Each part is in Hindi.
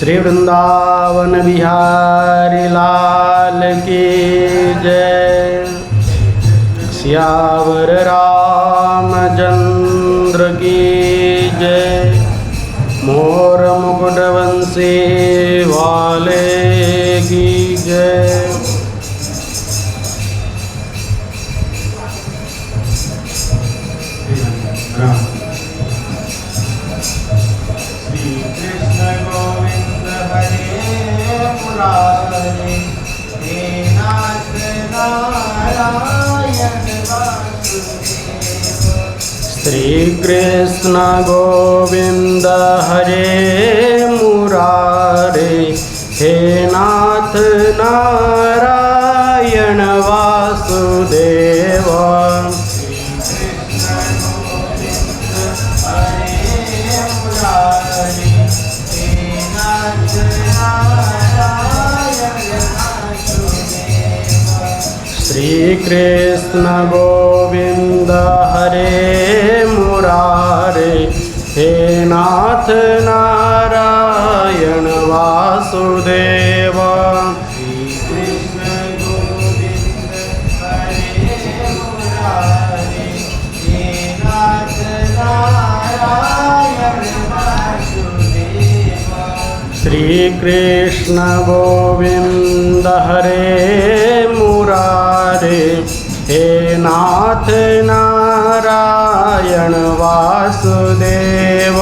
श्री वृंदावन बिहारी लाल की जय। सियावर रामचंद्र की जय। मोर मुकुट वंशी वाले की जय। श्री कृष्ण गोविंद हरे मुरारे, हे नाथ नारायण वासुदेव। श्री कृष्ण गोविंद हरे मुरारे, हे नाथ नारायण वासुदेव। श्री कृष्ण गोविंद हरे मुरारे, हे नाथ नारायण वासुदेव। श्री कृष्ण गोविंद हरे मुरारे, हे नाथ नारायण वासुदेव।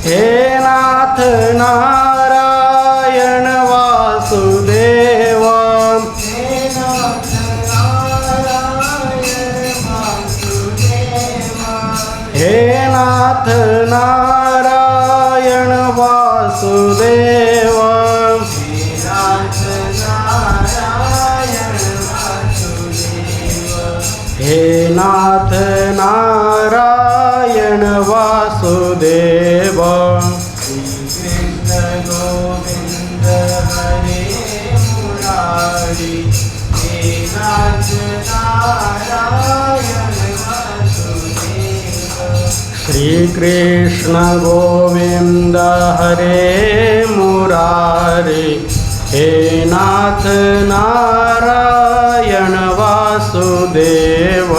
हे नाथ नारायण वासुदेव। हे नाथ नारायण वासुदेव। हे नाथ नारायण वासुदेव। श्री कृष्ण गोविंद हरे मुरारी, हे नाथ नारायण वासुदेव। श्री कृष्ण गोविंद हरे मुरारी, हे नाथ नारायण वासुदेव।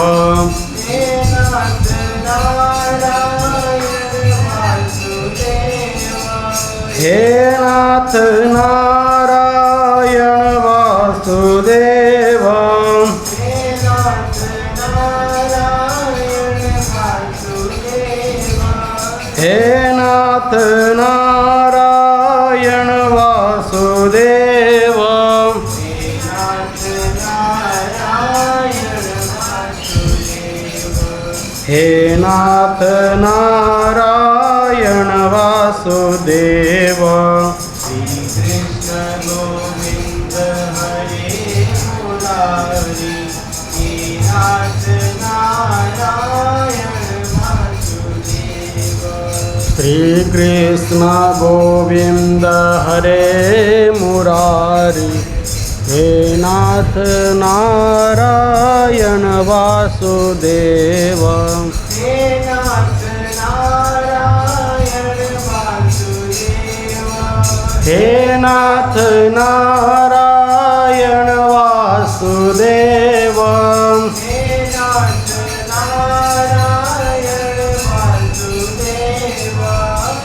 हे नाथ नारायण वासुदेव। हे नाथ नारायण वासुदेव। हे नाथ नारायण वासुदेव। हे नाथ नारायण वासुदेव। हे नाथ नारायण वासुदेव। श्री कृष्ण गोविंद हरे मुरारी, हे नाथ नारायण वासुदेव। श्री कृष्ण गोविंद हरे मुरारी, हे नाथ नारायण वासुदेव। हे नाथ नारायण वासुदेव। हे नाथ नारायण वासुदेव।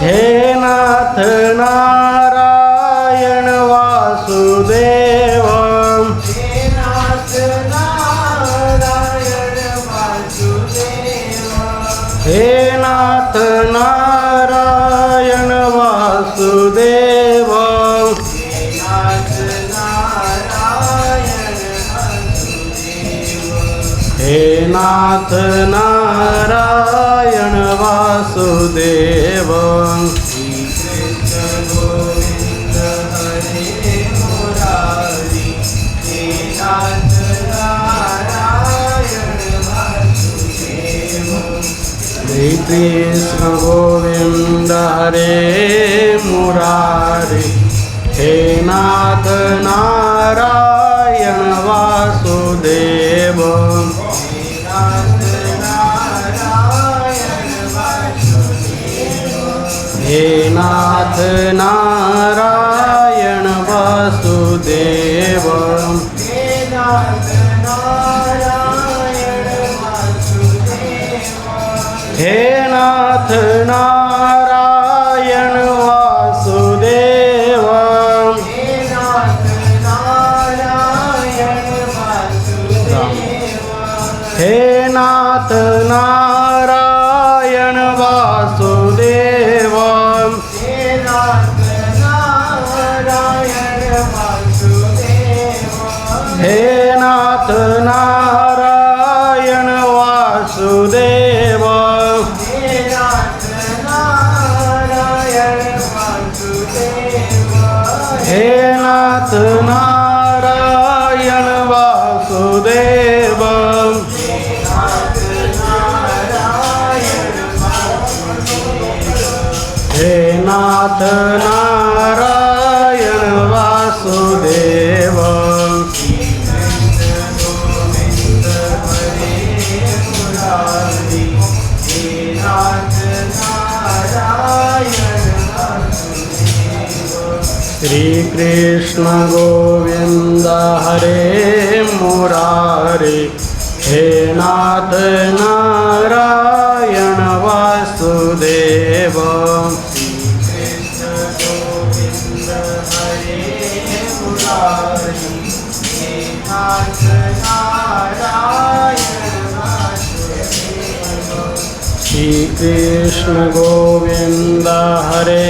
हे नाथ नारायण वासुदेव। हे नाथ नारायण वासुदेव। हे नाथ नारायण वासुदेव। हे नाथ नारायण वासुदेव। श्री कृष्ण गोविंद हरे मुरारी, हे नाथ नारायण वासुदेव। श्री कृष्ण गोविंद हरे मुरारी, हे नाथ नारायण वासुदेव। हे नाथ नारायण हे नाथ नारायण वासुदेव हे नाथ नारायण वासुदेव हे नाथ नारायण वासुदेव हे नाथ नारायण वासुदेव हे नाथ नारायण वासुदेव हे नाथ नारायण वासुदेव हे नाथ नारायण वासुदेव हे नाथ नारायण वासुदेव हे नाथ नारायण वासुदेव हे नाथ नारायण वासुदेव श्री कृष्ण गोविंद हरे मुरारे हे नाथ नारायण वासुदेव श्री कृष्ण गोविंद हरे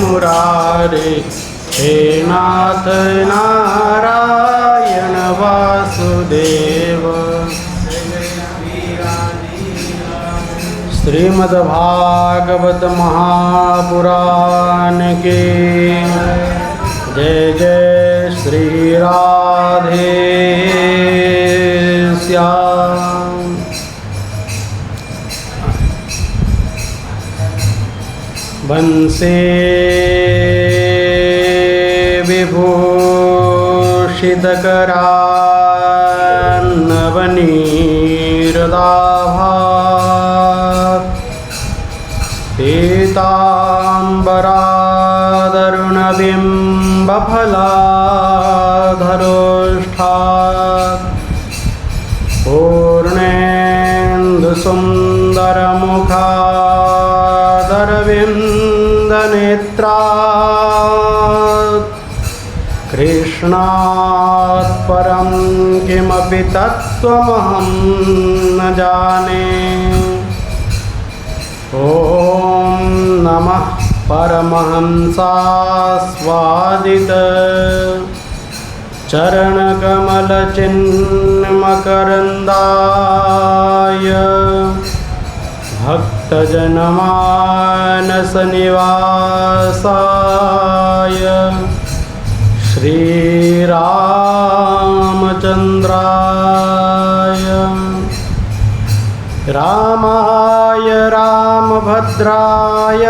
मुरारे हे नाथ नारायण वासुदेव श्रीमद्भागवत महापुराण के जय जय श्री राधे श्याम। वंशे विभूषितकरान्नवनीरदाभात् पीताम्बरादरुणबिम्बफलाधरोष्ठात् पूर्णेन्दुसुन्दरमुखादरविन्दनेत्रात् कृष्णात् परं किमपि तत्त्वमहं न जाने। ॐ नमः परमहंसास्वादित चरणकमलचिन्मकरन्दाय भक्तजनमानसनिवासाय श्रीरामचन्द्राय रामाय रामभद्राय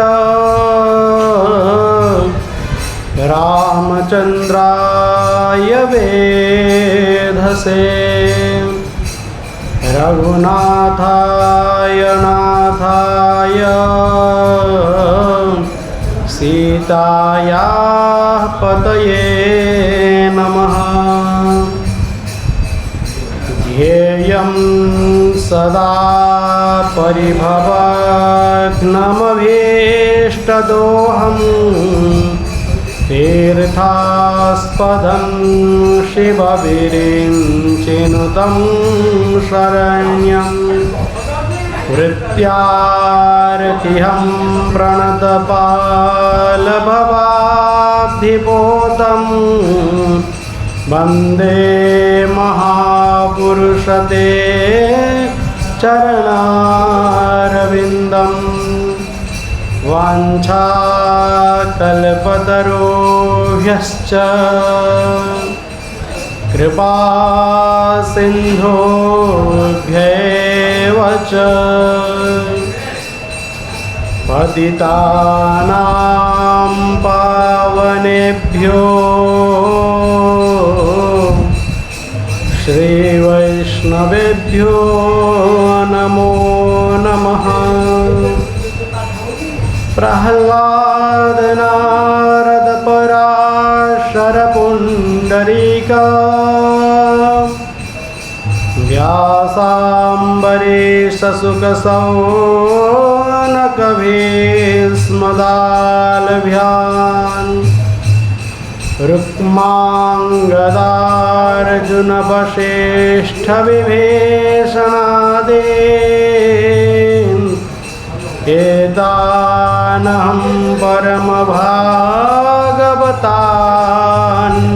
रामचन्द्राय वेधसे रघुनाथाय नाथाय सीतायाः पतये नमः। ध्येयं सदा परिभवग्नमभीष्टदोहम् तीर्थास्पदं शिवविरिञ्चिनुतं शरण्यं वृत्यार्तिहं प्रणतपालभवाब्धिपोतं वन्दे महापुरुषते चरणारविन्दम् वाञ्छाकल्पतरुभ्यश्च कृपासिन्धुभ्यैव च पतितानां पावनेभ्यो श्रीवैष्णवेभ्यो नमो नमः। प्रह्लाद नारद पराशर पुंडरीका व्यासाम्बरीश शुक सौनक भीष्मदालभ्यान् रुक्माङ्गदार्जुन वसिष्ठ विभीषणादीन् एतानहं परमभागवतान्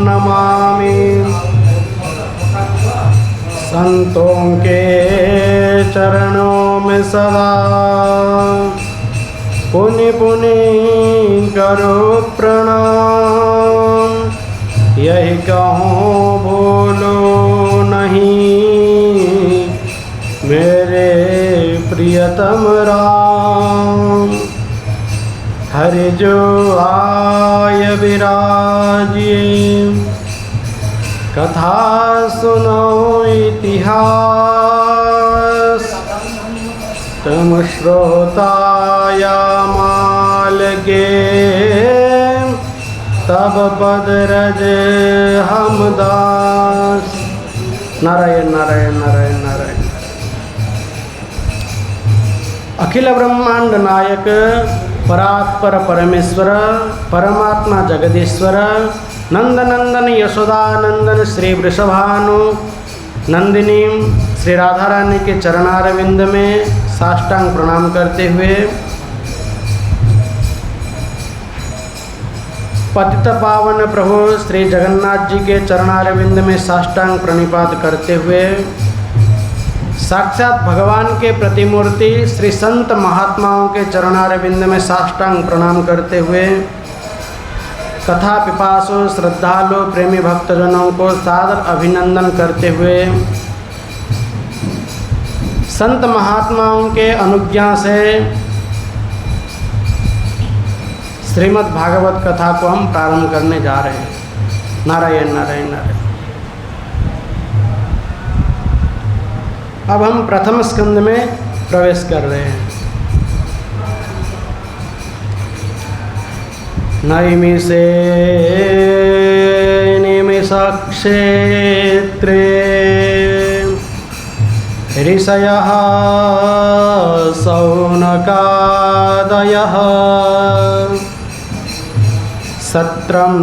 नमामि। संतों के चरणों में सदा पुनि पुनि करो प्रणाम। यही कहूँ भूलो नहीं मेरे प्रियतम राम। हरि जो आय विराजिए कथा सुनो इतिहास। तुम श्रोताया माल गे तब पद रज हम दास। नारायण नारायण नारायण नारायण। अखिल ब्रह्मांड नायक परात्पर परमेश्वर परमात्मा जगदीश्वर नंदनंदन यशोदानंदन श्री वृषभानु नंदिनी श्री राधा रानी के चरणारविंद में साष्टांग प्रणाम करते हुए पतित पावन प्रभु श्री जगन्नाथ जी के चरणारविंद में साष्टांग प्रणिपात करते हुए साक्षात भगवान के प्रतिमूर्ति श्री संत महात्माओं के चरणारविंद में साष्टांग प्रणाम करते हुए कथा पिपासु श्रद्धालु प्रेमी भक्तजनों को सादर अभिनंदन करते हुए संत महात्माओं के अनुज्ञा से श्रीमद् भागवत कथा को हम प्रारंभ करने जा रहे हैं। नारायण नारायण नारायण। अब हम प्रथम स्कंद में प्रवेश कर रहे हैं। नैमिषे निमिषक्षेत्रे ऋषयः सौनकादयः सत्रं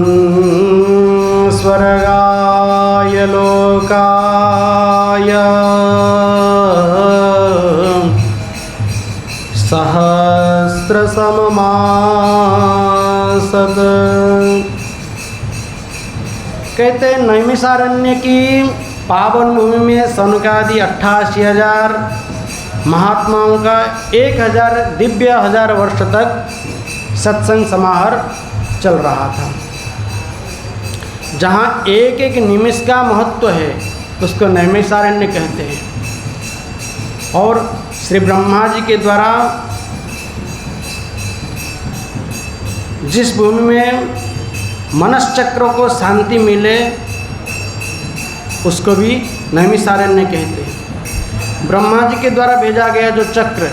स्वर्गाय लोकाय सहस्रसममासद। कहते हैं नैमिषारण्य की पावन भूमि में सनकादि 88,000 महात्माओं का 1,000 दिव्य हजार वर्ष तक सत्संग समाहर चल रहा था। जहाँ एक एक निमिष का महत्व है उसको नैमिषारण्य कहते हैं। और श्री ब्रह्मा जी के द्वारा जिस भूमि में मनश्चक्रों को शांति मिले उसको भी नैमिषारण्य कहते हैं। ब्रह्मा जी के द्वारा भेजा गया जो चक्र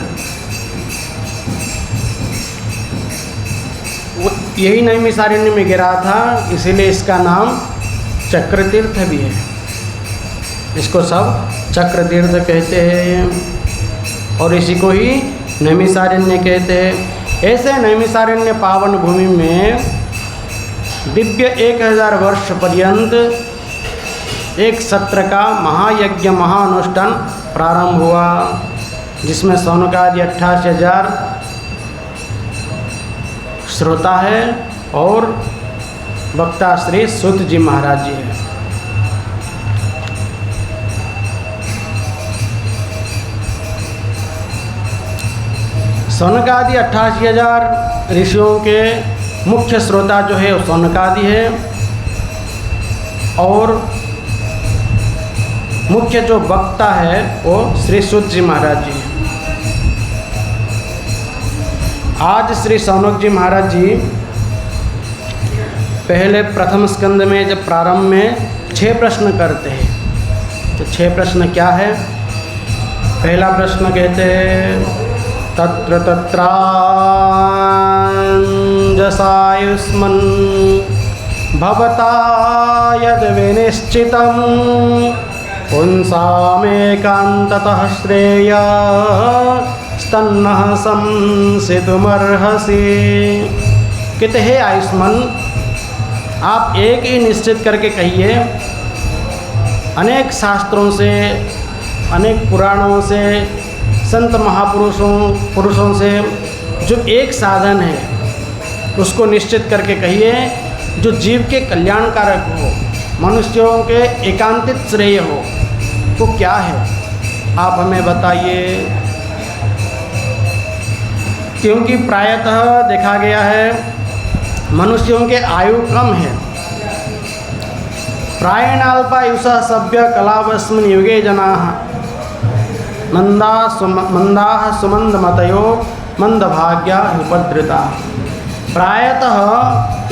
यही नैमिषारण्य में गिरा था, इसीलिए इसका नाम चक्र तीर्थ भी है। इसको सब चक्र तीर्थ कहते हैं और इसी को ही नैमिषारण्य कहते हैं। ऐसे नैमिषारण्य पावन भूमि में दिव्य 1,000 वर्ष पर्यंत एक सत्र का महायज्ञ महाअनुष्ठान प्रारंभ हुआ, जिसमें सौनकादि 88,000 श्रोता है और वक्ता श्री सूत जी महाराज जी है। सौनकादि 88,000 ऋषियों के मुख्य श्रोता जो है वो सौनकादि है और मुख्य जो वक्ता है वो श्री सूत जी महाराज जी हैं। आज श्री सौनक जी महाराज जी पहले प्रथम स्कंद में जब प्रारंभ में 6 प्रश्न करते हैं, तो 6 प्रश्न क्या है? पहला प्रश्न कहते हैं तत्र तत्राञ्जसायुष्मन् भवता यद् विनिश्चितं पुंसामेकान्ततः श्रेयस्तन्नः संसितुमर्हसि। कहते हे आयुष्मान, आप एक ही निश्चित करके कहिए, अनेक शास्त्रों से, अनेक पुराणों से, संत पुरुषों से जो एक साधन है उसको निश्चित करके कहिए जो जीव के कल्याणकारक हो, मनुष्यों के एकांतित श्रेय हो, वो क्या है आप हमें बताइए। क्योंकि प्रायतः देखा गया है मनुष्यों के आयु कम है। प्रायेणाल्पायुषः सभ्य कलावस्मिन् युगे जनाः मंदाः सुमंदमतयो मंदभाग्या उपद्रुता। प्रायतः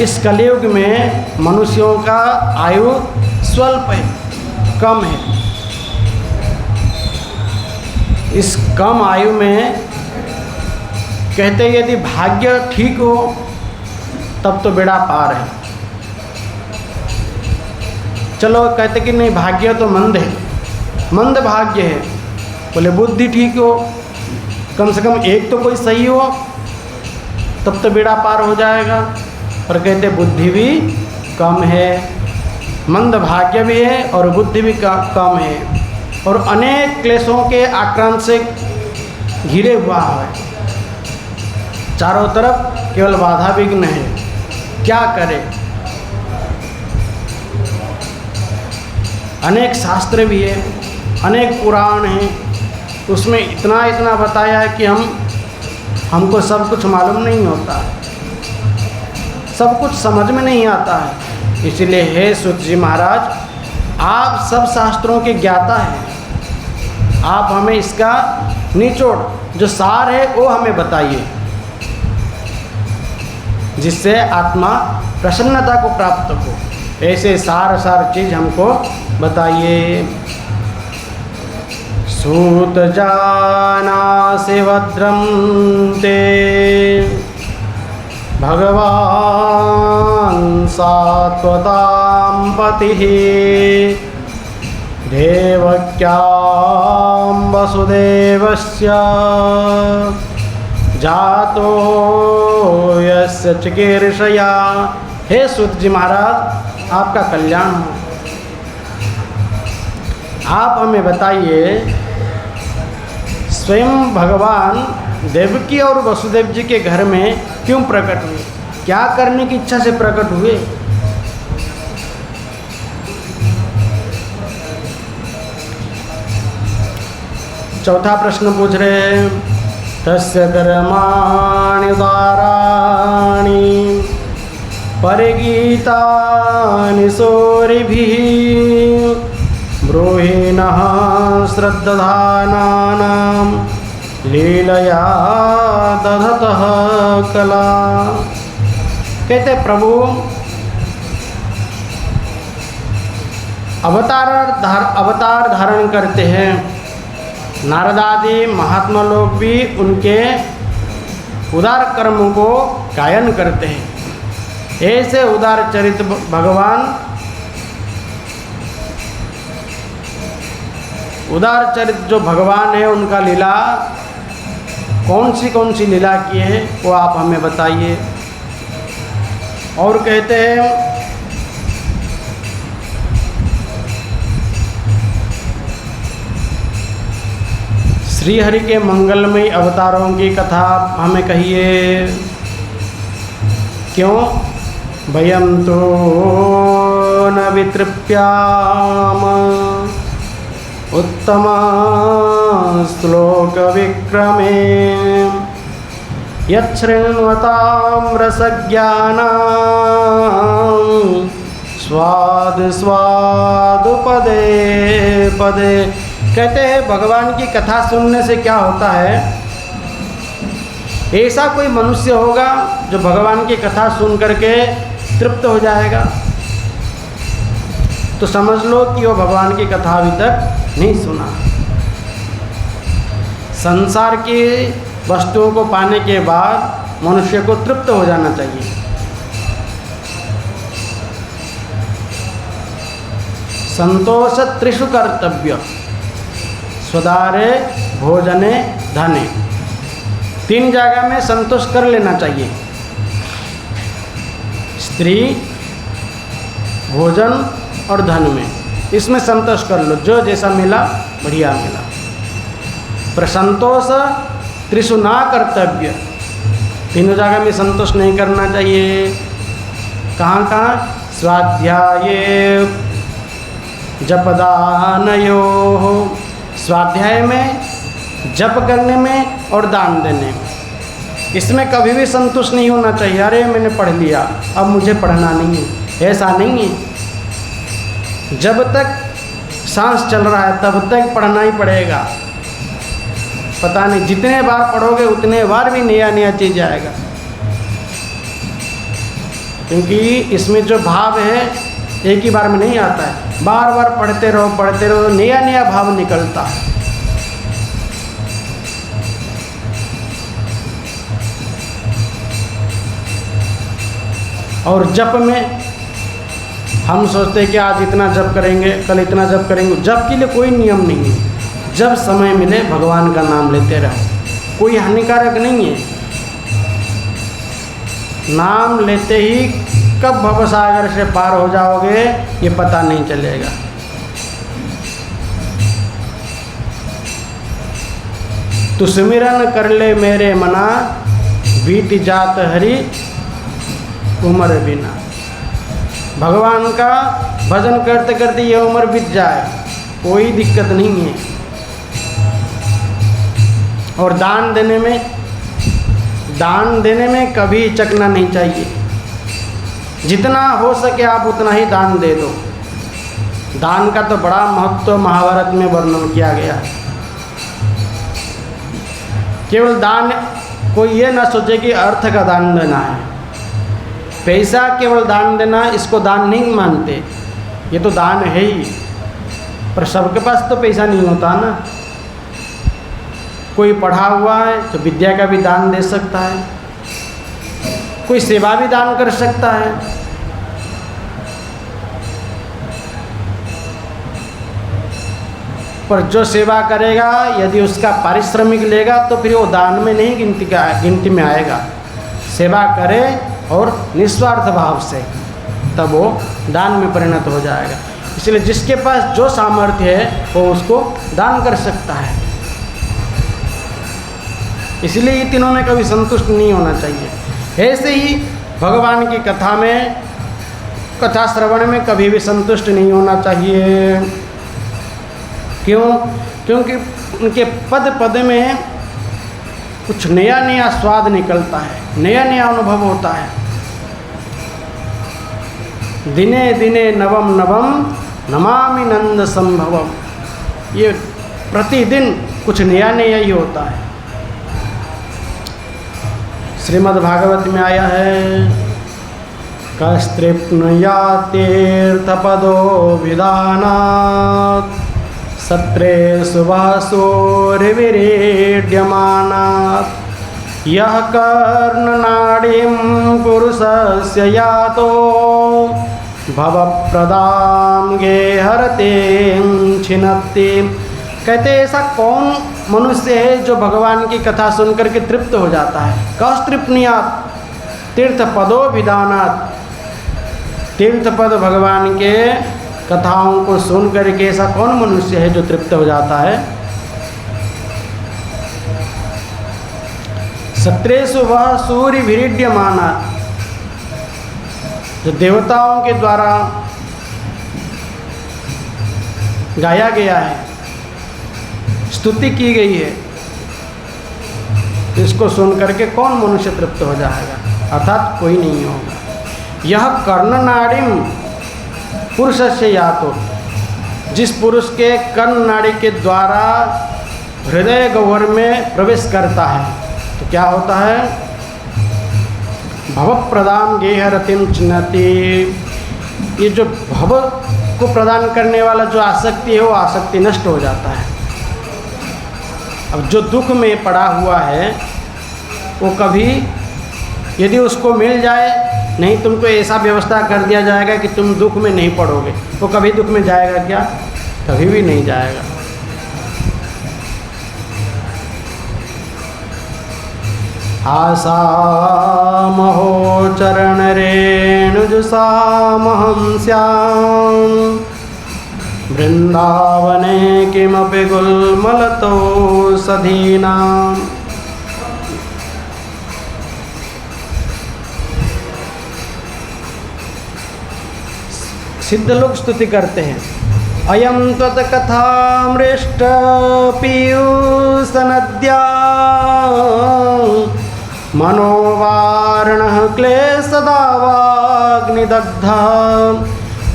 इस कलयुग में मनुष्यों का आयु स्वल्प है, कम है। इस कम आयु में कहते यदि भाग्य ठीक हो तब तो बेड़ा पार है। चलो कहते कि नहीं भाग्य तो मंद है, मंद भाग्य है, बोले बुद्धि ठीक हो, कम से कम एक तो कोई सही हो तब तो बेड़ा पार हो जाएगा। और कहते बुद्धि भी कम है, मंद भाग्य भी है और बुद्धि भी कम है और अनेक क्लेशों के आक्रांत से घिरे हुआ है, चारों तरफ केवल बाधा विघ्न है, क्या करे। अनेक शास्त्र भी है, अनेक पुराण हैं, उसमें इतना बताया है कि हमको सब कुछ मालूम नहीं होता है, सब कुछ समझ में नहीं आता है। इसलिए हे सूत जी महाराज, आप सब शास्त्रों के ज्ञाता हैं, आप हमें इसका निचोड़ जो सार है वो हमें बताइए, जिससे आत्मा प्रसन्नता को प्राप्त हो। ऐसे सार चीज़ हमको बताइए। सूत जानासि भद्रं ते भगवान् सात्वतां पतिः देवक्यां वसुदेवस्य जातो यस्य चिकीर्षया। हे सूत जी महाराज, आपका कल्याण हो। आप हमें बताइए, स्वयं भगवान देवकी और वसुदेव जी के घर में क्यों प्रकट हुए, क्या करने की इच्छा से प्रकट हुए। चौथा प्रश्न पूछ रहे हैं, तस्य कर्माणि दाराणि परिगीतानि सूरिभिः ब्रूहिणः श्रद्धानानां लीलया दधतः कला। कहते प्रभु अवतार धारण करते हैं, नारदादि महात्मा लोग भी उनके उदार कर्म को गायन करते हैं। ऐसे उदार चरित्र भगवान, उदार चरित्र जो भगवान है उनका लीला कौन सी लीला की है वो आप हमें बताइए। और कहते हैं श्री हरि के मंगलमय अवतारों की कथा हमें कहिए। क्यों? वयं तो न वितृप्याम उत्तम श्लोक विक्रमे यच्छृण्वतां रसज्ञानां स्वादु पदे पदे। कहते हैं भगवान की कथा सुनने से क्या होता है, ऐसा कोई मनुष्य होगा जो भगवान की कथा सुन करके तृप्त हो जाएगा, तो समझ लो कि वो भगवान की कथा अभी तक नहीं सुना। संसार की वस्तुओं को पाने के बाद मनुष्य को तृप्त हो जाना चाहिए। संतोष त्रिषु कर्तव्य स्वदारे भोजने धने। 3 जगह में संतोष कर लेना चाहिए। स्त्री, भोजन और धन में, इसमें संतोष कर लो। जो जैसा मिला बढ़िया मिला। पर संतोष त्रिषु ना कर्तव्य, 3 जगह में संतोष नहीं करना चाहिए। कहाँ कहाँ? स्वाध्याये जपदानयो, स्वाध्याय में, जप करने में और दान देने में। इसमें कभी भी संतुष्ट नहीं होना चाहिए। अरे मैंने पढ़ लिया, अब मुझे पढ़ना नहीं है, ऐसा नहीं है। जब तक सांस चल रहा है तब तक पढ़ना ही पड़ेगा। पता नहीं जितने बार पढ़ोगे उतने बार भी नया नया चीज़ आएगा, क्योंकि इसमें जो भाव है एक ही बार में नहीं आता है। बार बार पढ़ते रहो, नया नया भाव निकलता है। और जप में हम सोचते हैं कि आज इतना जप करेंगे, कल इतना जप करेंगे। जप के लिए कोई नियम नहीं है। जब समय मिले भगवान का नाम लेते रहो, कोई हानिकारक नहीं है। नाम लेते ही कब भवसागर से पार हो जाओगे ये पता नहीं चलेगा। तू सुमिरन कर ले मेरे मना, बीत जात हरि उम्र बिना। भगवान का भजन करते करते ये उम्र बीत जाए, कोई दिक्कत नहीं है। और दान देने में कभी हिचकना नहीं चाहिए। जितना हो सके आप उतना ही दान दे दो। दान का तो बड़ा महत्व महाभारत में वर्णन किया गया है। केवल दान, कोई ये ना सोचे कि अर्थ का दान देना है, पैसा केवल दान देना, इसको दान नहीं मानते। ये तो दान है ही, पर सबके पास तो पैसा नहीं होता ना। कोई पढ़ा हुआ है तो विद्या का भी दान दे सकता है, कोई सेवा भी दान कर सकता है। पर जो सेवा करेगा यदि उसका पारिश्रमिक लेगा तो फिर वो दान में नहीं गिनती में आएगा। सेवा करे और निस्वार्थ भाव से, तब वो दान में परिणत हो जाएगा। इसलिए जिसके पास जो सामर्थ्य है वो उसको दान कर सकता है। इसलिए ये तीनों में कभी संतुष्ट नहीं होना चाहिए। ऐसे ही भगवान की कथा में, कथा श्रवण में कभी भी संतुष्ट नहीं होना चाहिए। क्यों? क्योंकि उनके पद पद में कुछ नया नया स्वाद निकलता है, नया नया अनुभव होता है। दिने दिने नवम नवम नमामि नंद संभवम। ये प्रतिदिन कुछ नया नया ही होता है। श्रीमद् भागवत में आया है, कस्तृप्नुया तीर्थपदो विदानात् सत्रे सुवासोर्विरीड्यमानात् यः कर्णनाडीं पुरुषस्य यातो भवप्रदां गेहरतीं छिनत्ति। कहते ऐसा कौन मनुष्य है जो भगवान की कथा सुनकर के तृप्त हो जाता है। कस्तृप्नुयात् तीर्थपदो विदानात्। तीर्थपद भगवान के कथाओं को सुन करके ऐसा कौन मनुष्य है जो तृप्त हो जाता है। सत्रेषु वह सूर्य विरीड्यमाना, जो देवताओं के द्वारा गाया गया है, स्तुति की गई है, इसको सुन करके कौन मनुष्य तृप्त हो जाएगा। अर्थात कोई नहीं होगा। यह कर्णनाड़ीम पुरुष से यातो, जिस पुरुष के कर्ण नाड़ी के द्वारा हृदय गह्वर में प्रवेश करता है तो क्या होता है। भव प्रदान गेहरतिम चिन्हति। ये जो भव को प्रदान करने वाला जो आसक्ति है वो आसक्ति नष्ट हो जाता है। अब जो दुख में पड़ा हुआ है वो कभी यदि उसको मिल जाए, नहीं तुमको ऐसा व्यवस्था कर दिया जाएगा कि तुम दुख में नहीं पड़ोगे, वो कभी दुख में जाएगा क्या? कभी भी नहीं जाएगा। आसामहो चरण रेणुजुषामहं स्याम् वृंदावने किमपि गुल्मलतोषधीनाम्। सिद्ध लोग स्तुति करते हैं। अयं त्वत्कथामृष्ट पीयूषनद्या मनोवारणः क्लेशदावाग्निदग्धा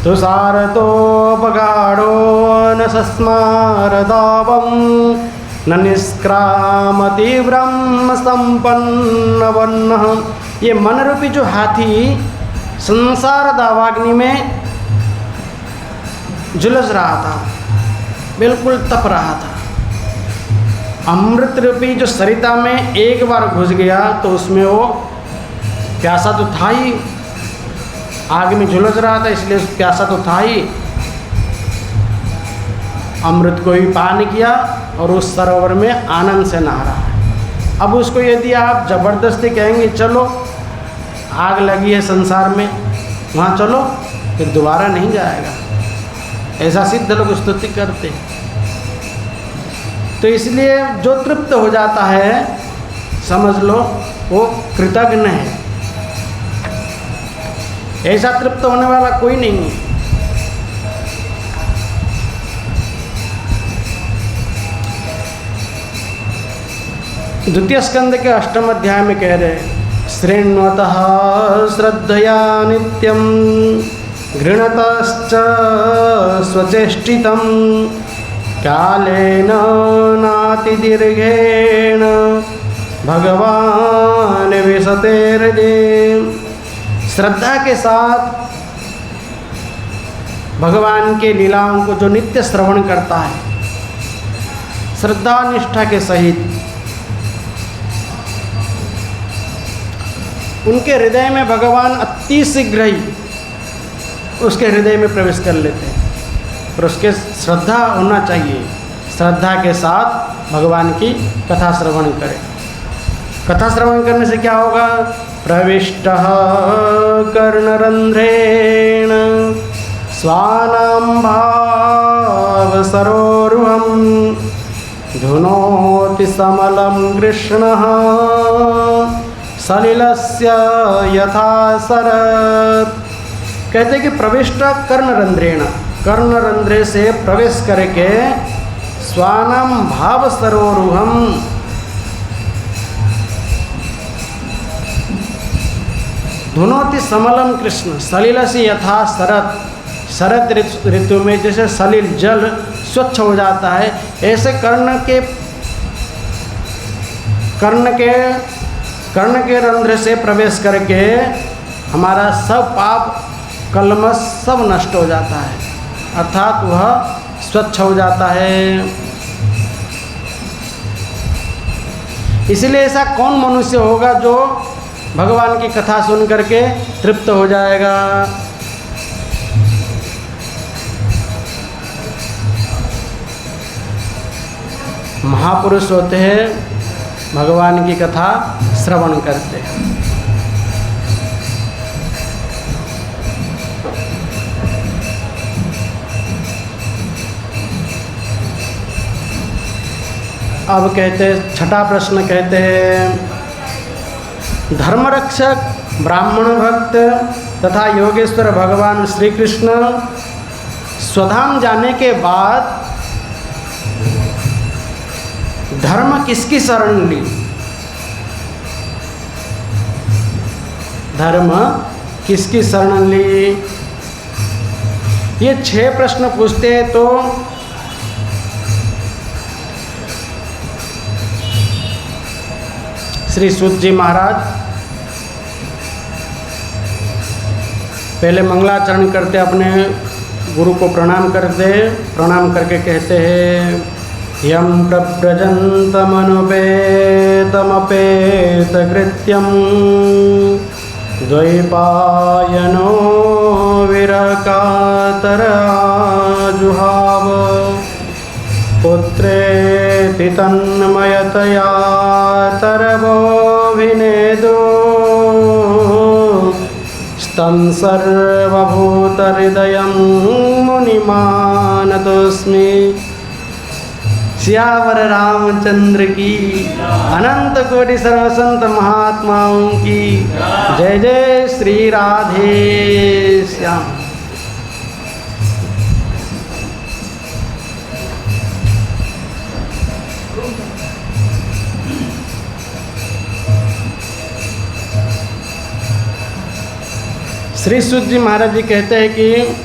तुषारतोपगाढो न सस्मारदावं न निष्क्रामति ब्रह्म संपन्नवन्नः। ये मन रूपी जो हाथी संसार दावाग्नि में झुलस रहा था, बिल्कुल तप रहा था। अमृत रूपी जो सरिता में एक बार घुस गया तो उसमें वो प्यासा तो था ही, आग में झुलस रहा था इसलिए प्यासा तो था ही। अमृत को भी पान किया और उस सरोवर में आनंद से नहा रहा है। अब उसको यदि आप जबरदस्ती कहेंगे चलो आग लगी है संसार में, वहाँ चलो, फिर दोबारा नहीं जाएगा। ऐसा सिद्ध लोग स्तुति करते हैं। तो इसलिए जो तृप्त हो जाता है समझ लो वो कृतज्ञ है। ऐसा तृप्त होने वाला कोई नहीं है। द्वितीय स्कंद के 8वें अध्याय में कह रहे हैं, श्रृण्वतः श्रद्धया नित्यं घृणतश्च स्वचेष्टितं कालेन नातिदीर्घेण भगवान विशतेर्जे। श्रद्धा के साथ भगवान के लीलाओं को जो नित्य श्रवण करता है, श्रद्धा निष्ठा के सहित, उनके हृदय में भगवान अति शीघ्र ही उसके हृदय में प्रवेश कर लेते हैं। पर उसके श्रद्धा होना चाहिए, श्रद्धा के साथ भगवान की कथा श्रवण करें। कथा श्रवण करने से क्या होगा? प्रविष्टः कर्णरंध्रेण स्वानां भावसरोरुहं धुनोति समलं कृष्णः सलिलस्य यथा शरत्। कहते कि प्रविष्ट कर्णरंध्रेण, कर्णरंध्रे से प्रवेश करके स्वानम भाव सरोरुहम, धुनोति समलम कृष्ण सलिलस्य यथा शरत्। शरद ऋतु में जैसे सलिल जल स्वच्छ हो जाता है, ऐसे कर्ण के रंध्र से प्रवेश करके हमारा सब पाप कलमश सब नष्ट हो जाता है, अर्थात वह स्वच्छ हो जाता है। इसलिए ऐसा कौन मनुष्य होगा जो भगवान की कथा सुन करके तृप्त हो जाएगा? महापुरुष होते हैं, भगवान की कथा श्रवण करते हैं। अब कहते, छठा प्रश्न कहते हैं, धर्मरक्षक ब्राह्मण भक्त तथा योगेश्वर भगवान श्री कृष्ण स्वधाम जाने के बाद धर्म किसकी शरण ली? धर्म किसकी शरण ली? ये 6 प्रश्न पूछते हैं तो श्री सूत जी महाराज पहले मंगलाचरण करते, अपने गुरु को प्रणाम करते, प्रणाम करके कहते हैं, यम प्रव्रजन्तमनुपेत कृत्यं द्वैपायनो विरकातराजुहाव पुत्रेति तन्मयतया तरवोऽभिनेदो तं सर्वभूतहृदयं मुनिमानतोऽस्मि। सियावर रामचंद्र की, अनंत कोटि सर्वसंत महात्माओं की जय। जय श्री राधे श्याम। श्री सूत जी महाराज जी कहते हैं कि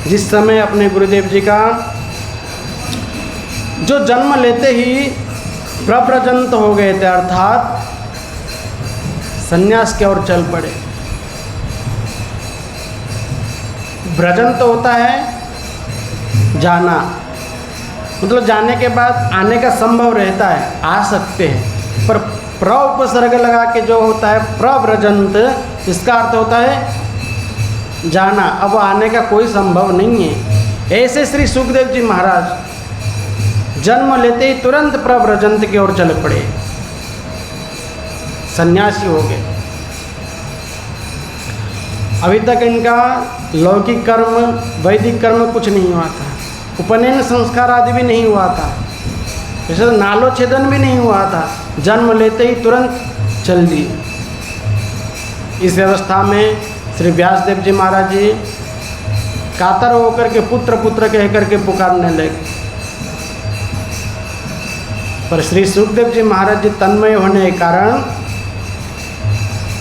जिस समय अपने गुरुदेव जी का जो जन्म लेते ही प्रव्रजंत हो गए थे, अर्थात संन्यास की ओर चल पड़े। व्रजंत होता है जाना, मतलब जाने के बाद आने का संभव रहता है, आ सकते हैं, पर प्र उपसर्ग लगा के जो होता है प्रव्रजंत, इसका अर्थ होता है जाना। अब आने का कोई संभव नहीं है। ऐसे श्री सुखदेव जी महाराज जन्म लेते ही तुरंत प्रव्रजंत की ओर चल पड़े, सन्यासी हो गए। अभी तक इनका लौकिक कर्म, वैदिक कर्म कुछ नहीं हुआ था, उपनयन संस्कार आदि भी नहीं हुआ था, जैसे नालो छेदन भी नहीं हुआ था। जन्म लेते ही तुरंत चल दिए। इस व्यवस्था में श्री व्यासदेव जी महाराज जी कातर होकर के पुत्र पुत्र कह करके पुकारने लगे, पर श्री सुखदेव जी महाराज जी तन्मय होने के कारण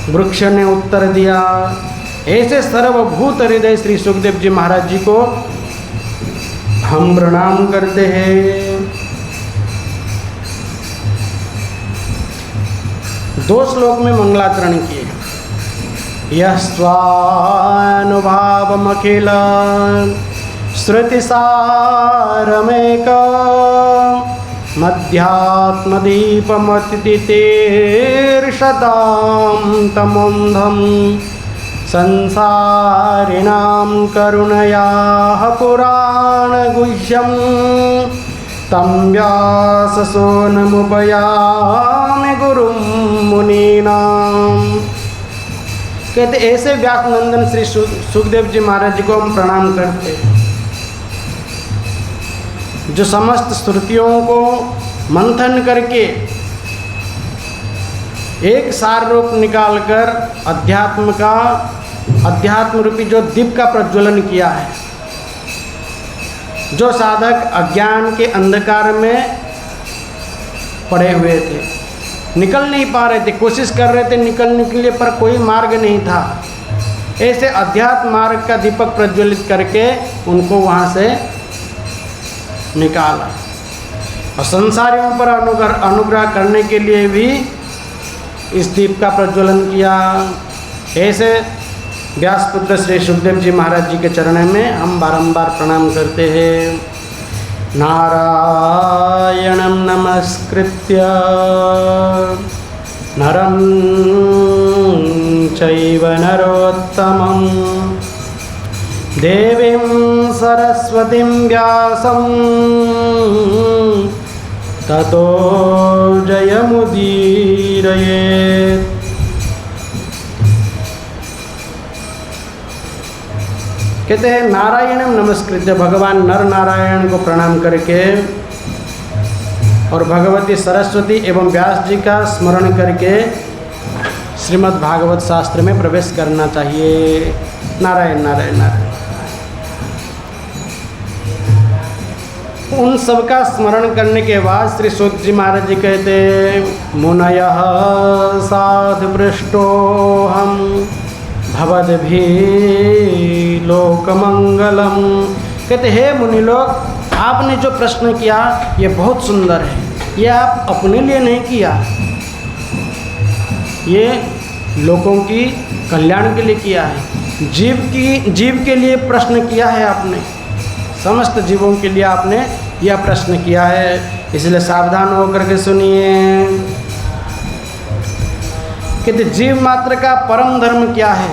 वृक्ष ने उत्तर दिया। ऐसे सर्वभूत हृदय श्री सुखदेव जी महाराज जी को हम प्रणाम करते हैं। 2 श्लोक में मंगलाचरण किए। यः स्वानुभावमखिल श्रुतिसारमेक मध्यात्मदीपमतितीर्षतां तमोन्धं संसारिणां करुणयाः पुराणगुह्यं तं व्याससोनमुपयामि गुरुं मुनीनाम्। कहते ऐसे व्यास नंदन श्री सुखदेव जी महाराज जी को हम प्रणाम करते हैं, जो समस्त श्रुतियों को मंथन करके एक सार रूप निकालकर अध्यात्म रूपी जो दीप का प्रज्वलन किया है। जो साधक अज्ञान के अंधकार में पड़े हुए थे, निकल नहीं पा रहे थे, कोशिश कर रहे थे निकलने के लिए, पर कोई मार्ग नहीं था। ऐसे अध्यात्म मार्ग का दीपक प्रज्वलित करके उनको वहाँ से निकाला, और संसारियों पर अनुग्रह करने के लिए भी इस दीप का प्रज्वलन किया। ऐसे व्यासपुत्र श्री सुखदेव जी महाराज जी के चरण में हम बारंबार प्रणाम करते हैं। नारायणं नमस्कृत्य नरं चैव नरोत्तमं देवीं सरस्वतीं व्यासं ततो जयमुदीरयेत्। कहते हैं नारायणम नमस्कृत्य, भगवान नर नारायण को प्रणाम करके और भगवती सरस्वती एवं व्यास जी का स्मरण करके श्रीमद् भागवत शास्त्र में प्रवेश करना चाहिए। नारायण नारायण नारायण। उन सब का स्मरण करने के बाद श्री सूत जी महाराज जी कहते मुनयः साधु पृष्टोऽहं भवद्भिः लोकमंगलम। कहते हे मुनि लोग, आपने जो प्रश्न किया ये बहुत सुंदर है। ये आप अपने लिए नहीं किया, ये लोगों की कल्याण के लिए किया है। जीव के लिए प्रश्न किया है आपने, समस्त जीवों के लिए आपने यह प्रश्न किया है, इसलिए सावधान होकर के सुनिए। कहते जीव मात्र का परम धर्म क्या है?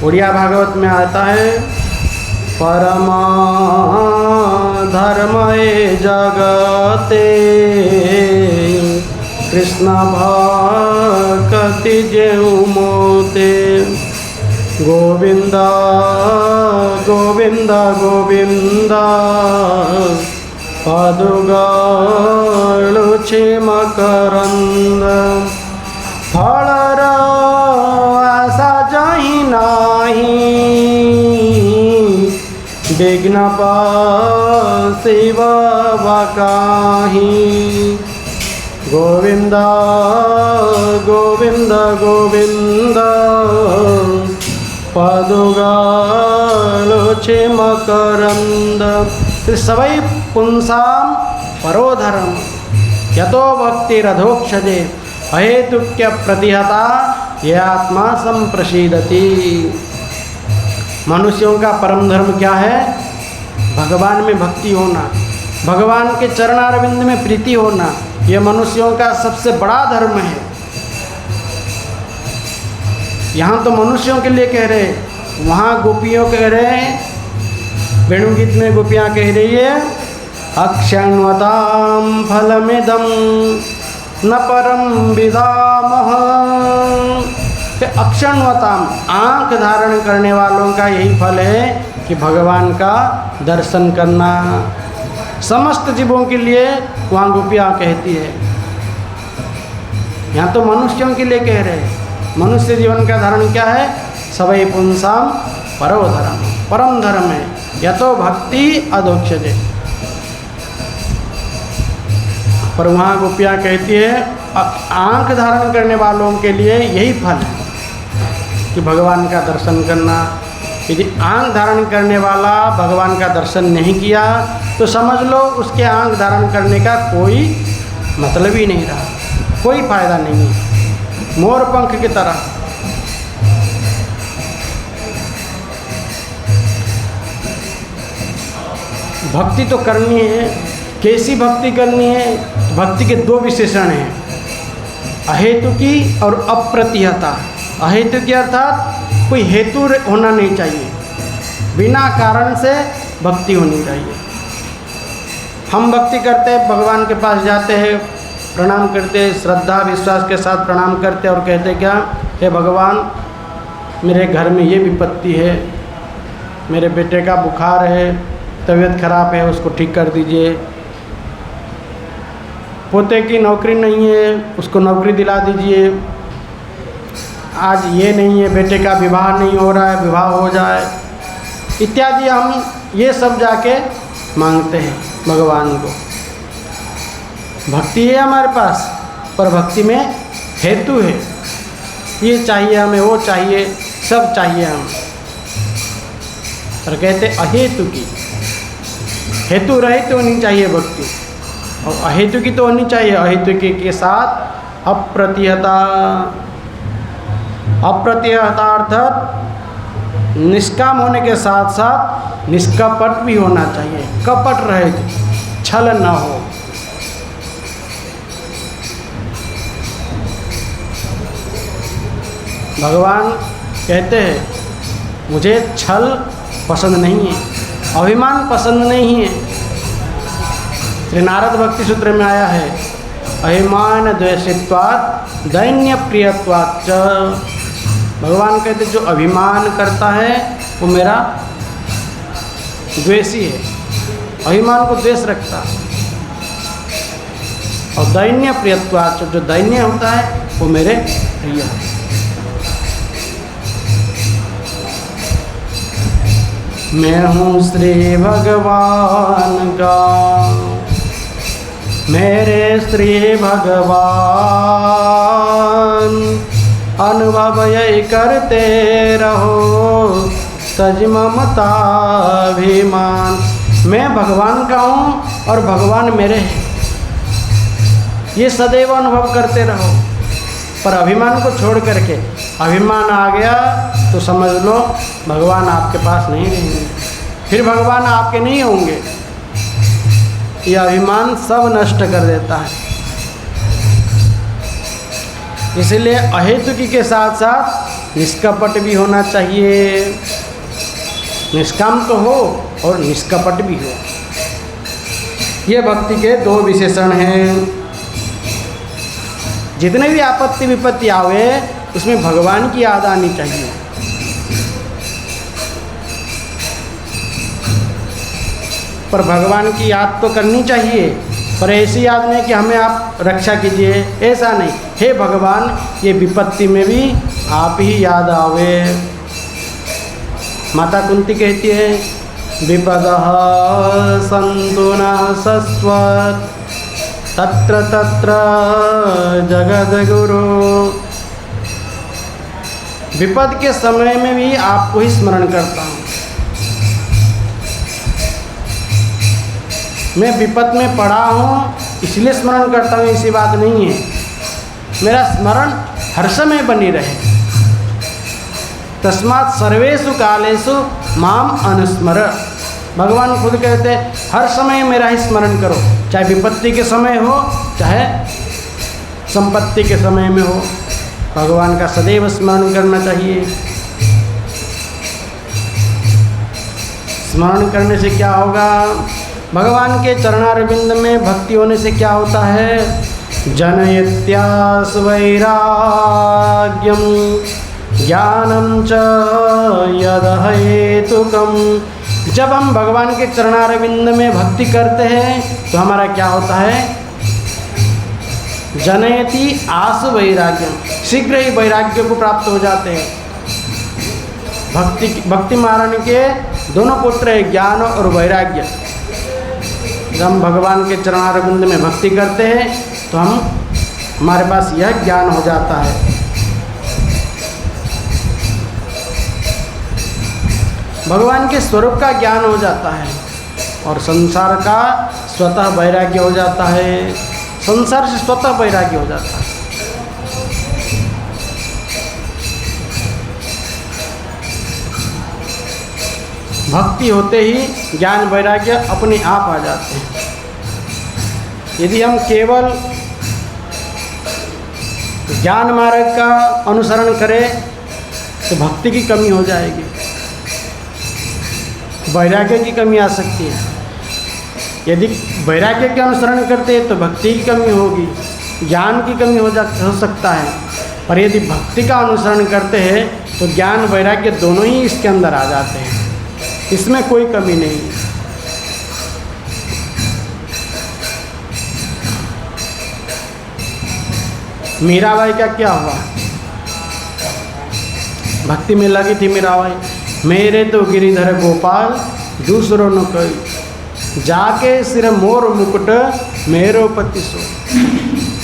उड़िया भागवत में आता है, परम धर्म ए जगते कृष्ण भक्ति जेऊ मोते। गोविंद गोविंद गोविंद पदुगाळु मकरंद। फलर आशा जाहि नाही, विघ्न शिव बकाही। गोविंद गोविंद गोविंद पदुगाळु मकरंद। सवै पुंसाम परोधर्म यतो भक्तिरधोक्षजे अहेतुक्य प्रतिहता ये आत्मा संप्रसीदति। मनुष्यों का परम धर्म क्या है? भगवान में भक्ति होना, भगवान के चरणारविंद में प्रीति होना। ये मनुष्यों का सबसे बड़ा धर्म है। यहाँ तो मनुष्यों के लिए कह रहे, वहाँ गोपियों कह रहे हैं। वेणुगीत में गोपियाँ कह रही है, अक्षण्वताम फलमिदम न परम विदामह। अक्षण्वताम, आँख धारण करने वालों का यही फल है कि भगवान का दर्शन करना। समस्त जीवों के लिए वहाँ गोपियाँ कहती है। यहाँ तो मनुष्यों के लिए कह रहे हैं। मनुष्य जीवन का धर्म क्या है? सवै पुंसाम परो धर्म, परम धर्म है। यतो भक्ति अधोक्षजे। पर वहाँ गोपियाँ कहती है, आँख धारण करने वालों के लिए यही फल है कि भगवान का दर्शन करना। यदि आँख धारण करने वाला भगवान का दर्शन नहीं किया तो समझ लो उसके आँख धारण करने का कोई मतलब ही नहीं रहा, कोई फायदा नहीं है। मोर पंख की तरह। भक्ति तो करनी है। कैसी भक्ति करनी है? भक्ति के दो विशेषण हैं, अहेतुकी और अप्रतिहता। अहेतुकी अर्थात कोई हेतु होना नहीं चाहिए, बिना कारण से भक्ति होनी चाहिए। हम भक्ति करते हैं, भगवान के पास जाते हैं, प्रणाम करते, श्रद्धा विश्वास के साथ प्रणाम करते और कहते क्या, हे भगवान मेरे घर में ये विपत्ति है, मेरे बेटे का बुखार है, तबीयत खराब है, उसको ठीक कर दीजिए। पोते की नौकरी नहीं है, उसको नौकरी दिला दीजिए। आज ये नहीं है, बेटे का विवाह नहीं हो रहा है, विवाह हो जाए, इत्यादि हम ये सब जाके मांगते हैं भगवान को। भक्ति है हमारे पास, पर भक्ति में हेतु है। ये चाहिए हमें, वो चाहिए, सब चाहिए हम। पर कहते अहेतु की, हेतु रहित तो होनी चाहिए भक्ति, और अहेतु की तो होनी चाहिए। अहेतु के साथ अप्रतिहता। अप्रतिहता अर्थात निष्काम होने के साथ साथ निष्कपट भी होना चाहिए। कपट रहित, छल न हो। भगवान कहते हैं मुझे छल पसंद नहीं है, अभिमान पसंद नहीं है। श्री नारद भक्ति सूत्र में आया है, अभिमान द्वेषित्वात् दैन्य प्रियत्वाच्च। भगवान कहते जो अभिमान करता है वो मेरा द्वेषी है, अभिमान को द्वेष रखता है। और दैन्य प्रियत्वाच्च, जो दैन्य होता है वो मेरे प्रिय है। मैं हूँ श्री भगवान का, मेरे श्री भगवान, अनुभव यही करते रहो सज ममताभिमान। मैं भगवान का हूँ और भगवान मेरे हैं, ये सदैव अनुभव करते रहो। पर अभिमान को छोड़ करके, अभिमान आ गया तो समझ लो भगवान आपके पास नहीं रहेंगे, फिर भगवान आपके नहीं होंगे। ये अभिमान सब नष्ट कर देता है। इसलिए अहेतुकी के साथ साथ निष्कपट भी होना चाहिए। निष्काम तो हो और निष्कपट भी हो। ये भक्ति के दो विशेषण हैं। जितने भी आपत्ति विपत्ति आवे उसमें भगवान की याद आनी चाहिए। पर भगवान की याद तो करनी चाहिए, पर ऐसी याद नहीं कि हमें आप रक्षा कीजिए, ऐसा नहीं। हे भगवान, ये विपत्ति में भी आप ही याद आवे। माता कुंती कहती है, विपदः सन्तु न शश्वत् तत्र तत्र जगद्गुरु। विपद के समय में भी आपको ही स्मरण करता हूँ। मैं विपद में पड़ा हूँ इसलिए स्मरण करता हूँ, ऐसी बात नहीं है। मेरा स्मरण हर समय बनी रहे। तस्मात् सर्वेषु कालेषु माम अनुस्मर। भगवान खुद कहते हैं हर समय मेरा ही स्मरण करो, चाहे विपत्ति के समय हो चाहे संपत्ति के समय में हो। भगवान का सदैव स्मरण करना चाहिए। स्मरण करने से क्या होगा? भगवान के चरणारविंद में भक्ति होने से क्या होता है? जनयत्यास वैराग्यम ज्ञानम च यद हेतुकम। जब हम भगवान के चरणारविंद में भक्ति करते हैं तो हमारा क्या होता है? जनयति आस वैराग्यम, शीघ्र ही वैराग्य को प्राप्त हो जाते हैं। भक्ति मारण के दोनों पुत्र हैं, ज्ञान और वैराग्य। जब हम भगवान के चरणारविंद में भक्ति करते हैं तो हमारे पास यह ज्ञान हो जाता है। भगवान के स्वरूप का ज्ञान हो जाता है और संसार का स्वतः वैराग्य हो जाता है। संसार से स्वतः वैराग्य हो जाता है। भक्ति होते ही ज्ञान वैराग्य अपने आप आ जाते हैं। यदि हम केवल ज्ञान मार्ग का अनुसरण करें तो भक्ति की कमी हो जाएगी, वैराग्य की कमी आ सकती है। यदि वैराग्य के अनुसरण करते हैं तो भक्ति की कमी होगी, ज्ञान की कमी हो सकता है। पर यदि भक्ति का अनुसरण करते हैं तो ज्ञान वैराग्य दोनों ही इसके अंदर आ जाते हैं, इसमें कोई कमी नहीं। मीराबाई का क्या हुआ? भक्ति में लगी थी मीराबाई। मेरे तो गिरिधर गोपाल दूसरों न कोई, जाके सिर मोर मुकुट मेरो पति सो।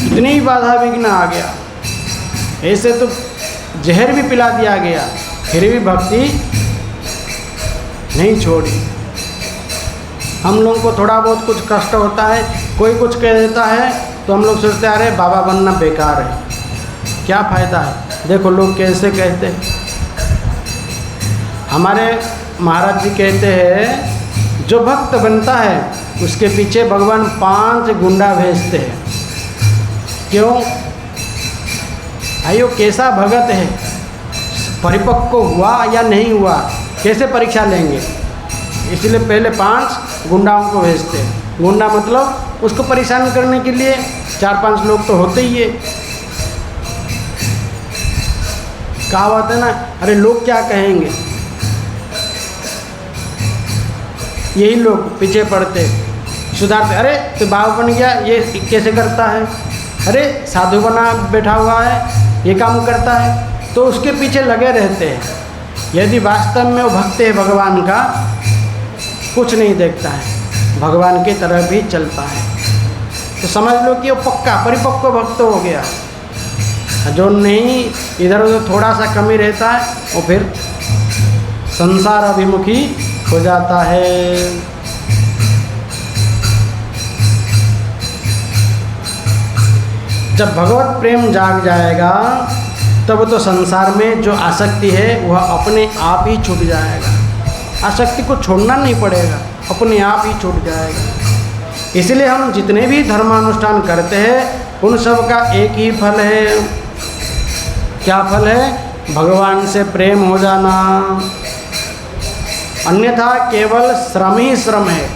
इतनी ही बाधा विघ्न आ गया, ऐसे तो जहर भी पिला दिया गया, फिर भी भक्ति नहीं छोड़ी। हम लोगों को थोड़ा बहुत कुछ कष्ट होता है, कोई कुछ कह देता है तो हम लोग सोचते हैं अरे बाबा बनना बेकार है, क्या फ़ायदा है। देखो लोग कैसे कहते हैं। हमारे महाराज जी कहते हैं जो भक्त बनता है उसके पीछे भगवान 5 गुंडा भेजते हैं। क्यों? आयो कैसा भगत है, परिपक्व हुआ या नहीं हुआ, कैसे परीक्षा लेंगे। इसलिए पहले 5 गुंडाओं को भेजते हैं। गुंडा मतलब उसको परेशान करने के लिए 4-5 लोग तो होते ही है। कहावत है ना, अरे लोग क्या कहेंगे। यही लोग पीछे पड़ते सुधारते। अरे तो बाबा बन गया, ये कैसे करता है, अरे साधु बना बैठा हुआ है, ये काम करता है, तो उसके पीछे लगे रहते हैं। यदि वास्तव में वो भक्त है भगवान का, कुछ नहीं देखता है, भगवान की तरफ ही चलता है, तो समझ लो कि वो पक्का परिपक्व भक्त हो गया। जो नहीं इधर उधर थोड़ा सा कमी रहता है वो फिर संसार अभिमुखी हो जाता है। जब भगवत प्रेम जाग जाएगा तब तो संसार में जो आसक्ति है वह अपने आप ही छूट जाएगा। आसक्ति को छोड़ना नहीं पड़ेगा, अपने आप ही छूट जाएगा। इसलिए हम जितने भी धर्मानुष्ठान करते हैं उन सब का एक ही फल है, क्या फल है? भगवान से प्रेम हो जाना, अन्यथा केवल श्रम ही श्रम है।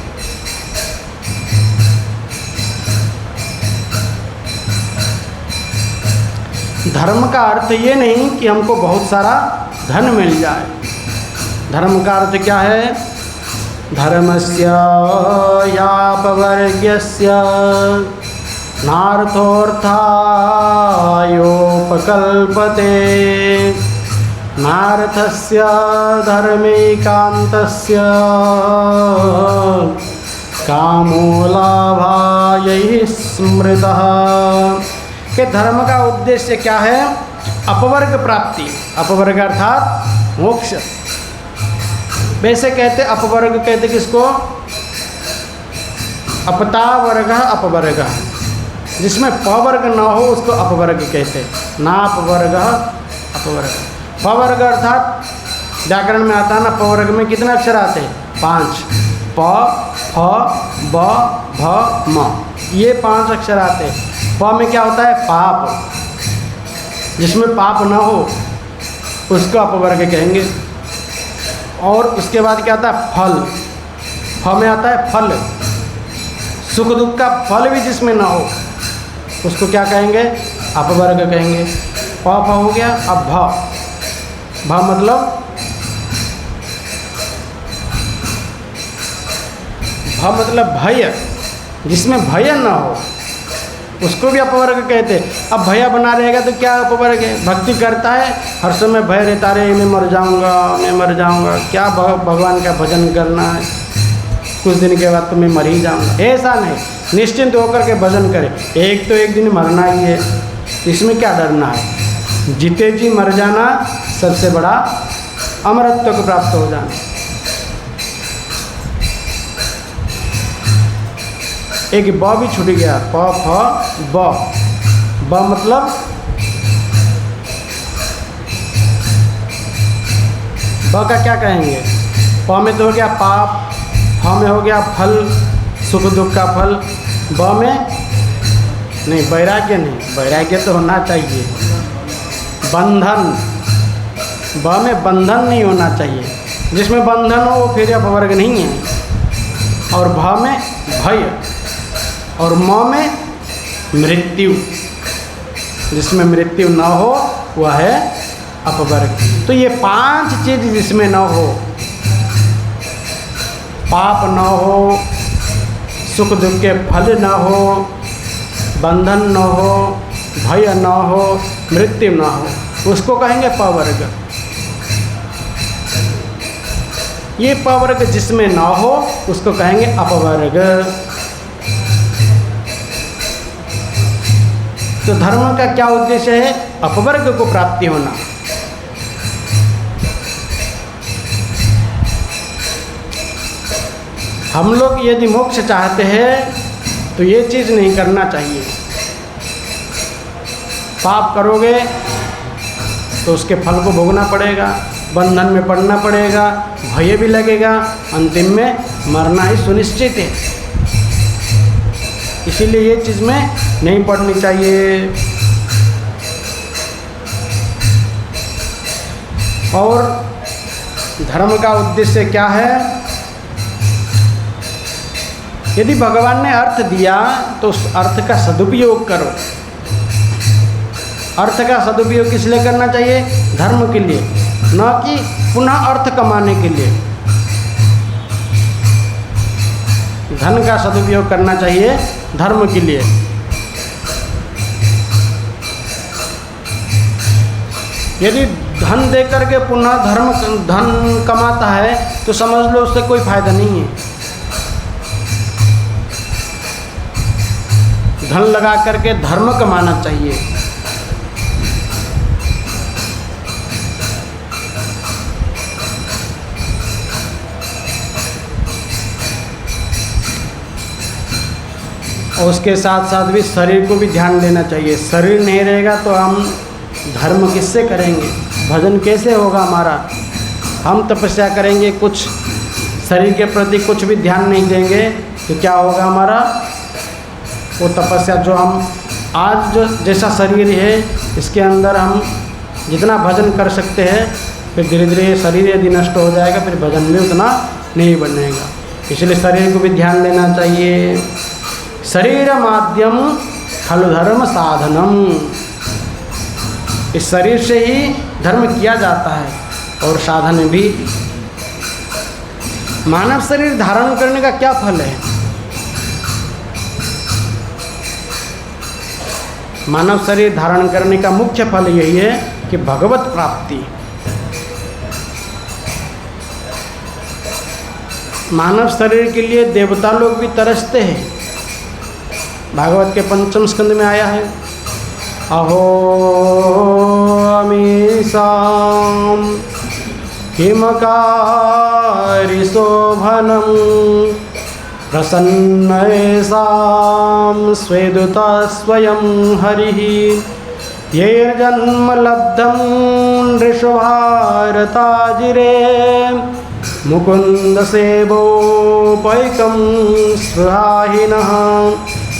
धर्म का अर्थ ये नहीं कि हमको बहुत सारा धन मिल जाए। धर्म का अर्थ क्या है? धर्मस्य यापवर्ग्यस्य नार्थोऽर्थायोपकल्पते नार्थस्य धर्मैकान्तस्य कामो लाभाय स्मृतः। कि धर्म का उद्देश्य क्या है? अपवर्ग प्राप्ति। अपवर्ग अर्थात मोक्ष। वैसे कहते अपवर्ग कहते किसको? अपता वर्ग अपवर्ग, जिसमें पवर्ग न हो उसको अपवर्ग कहते। नाप वर्ग अपवर्ग। पवर्ग अर्थात व्याकरण में आता है ना, पवर्ग में कितने अक्षर आते हैं? 5। प, फ, ब, भ, म, ये 5 अक्षर आते हैं। प में क्या होता है? पाप। जिसमें पाप न हो उसको अपवर्ग कहेंगे। और उसके बाद क्या आता है? फल। फ में आता है फल। सुख दुख का फल भी जिसमें ना हो उसको क्या कहेंगे? अपवर्ग कहेंगे। प हो गया। अब भ। भ मतलब भय, जिसमें भय ना हो उसको भी अपवर्ग कहते। अब भया बना रहेगा तो क्या अपवर्ग है? भक्ति करता है, हर समय भय रहता रहे, मैं मर जाऊंगा, मैं मर जाऊंगा, क्या भगवान का भजन करना है, कुछ दिन के बाद तो मैं मर ही जाऊंगा। ऐसा नहीं, निश्चिंत होकर के भजन करें। एक तो एक दिन मरना ही है, इसमें क्या डरना है? जीते जी मर जाना सबसे बड़ा अमरत्व को प्राप्त हो जाना। एक ब भी छूट गया। प, फ, ब। ब मतलब ब का क्या कहेंगे? प में तो हो गया पाप, फ में हो गया फल, सुख दुख का फल। ब में नहीं, वैराग्य नहीं, वैराग्य तो होना चाहिए। बंधन, ब में बंधन नहीं होना चाहिए। जिसमें बंधन हो वो फिर अपवर्ग नहीं है। और भ में भय, और म में मृत्यु, जिसमें मृत्यु न हो वह है अपवर्ग। तो ये 5 चीज जिसमें न हो, पाप न हो, सुख दुख के फल न हो, बंधन न हो, भय न हो, मृत्यु न हो, उसको कहेंगे पवर्ग। ये पवर्ग जिसमें न हो उसको कहेंगे अपवर्ग। तो धर्म का क्या उद्देश्य है? अपवर्ग को प्राप्ति होना। हम लोग यदि मोक्ष चाहते हैं तो ये चीज़ नहीं करना चाहिए। पाप करोगे तो उसके फल को भोगना पड़ेगा, बंधन में पड़ना पड़ेगा, भय भी लगेगा, अंतिम में मरना ही सुनिश्चित है। इसीलिए ये चीज़ में नहीं पड़नी चाहिए। और धर्म का उद्देश्य क्या है? यदि भगवान ने अर्थ दिया तो उस अर्थ का सदुपयोग करो। अर्थ का सदुपयोग किस लिए करना चाहिए? धर्म के लिए, न कि पुनः अर्थ कमाने के लिए। धन का सदुपयोग करना चाहिए धर्म के लिए। यदि धन दे करके पुनः धन कमाता है तो समझ लो उससे कोई फायदा नहीं है। धन लगा करके धर्म कमाना चाहिए। और उसके साथ साथ भी शरीर को भी ध्यान देना चाहिए। शरीर नहीं रहेगा तो हम धर्म किससे करेंगे? भजन कैसे होगा हमारा? हम तपस्या करेंगे, कुछ शरीर के प्रति कुछ भी ध्यान नहीं देंगे तो क्या होगा हमारा? वो तपस्या जो हम आज जो जैसा शरीर है इसके अंदर हम जितना भजन कर सकते हैं, फिर धीरे धीरे शरीर यदि नष्ट हो जाएगा फिर भजन में उतना नहीं बनेगा। इसलिए शरीर को भी ध्यान देना चाहिए। शरीर माध्यम खलु धर्म साधनम, इस शरीर से ही धर्म किया जाता है और साधन भी। मानव शरीर धारण करने का क्या फल है? मानव शरीर धारण करने का मुख्य फल यही है कि भगवत प्राप्ति। मानव शरीर के लिए देवता लोग भी तरसते हैं। भागवत के 5वें स्कंद में आया है, अहो अमीसाम हिमकारी शोभनम प्रसन्नयसां स्वेदुता स्वयं हरिः येर्जन्म लब्धं नृषभारताजिरे मुकुंद सेवोपैकं स्पृहाहीनः।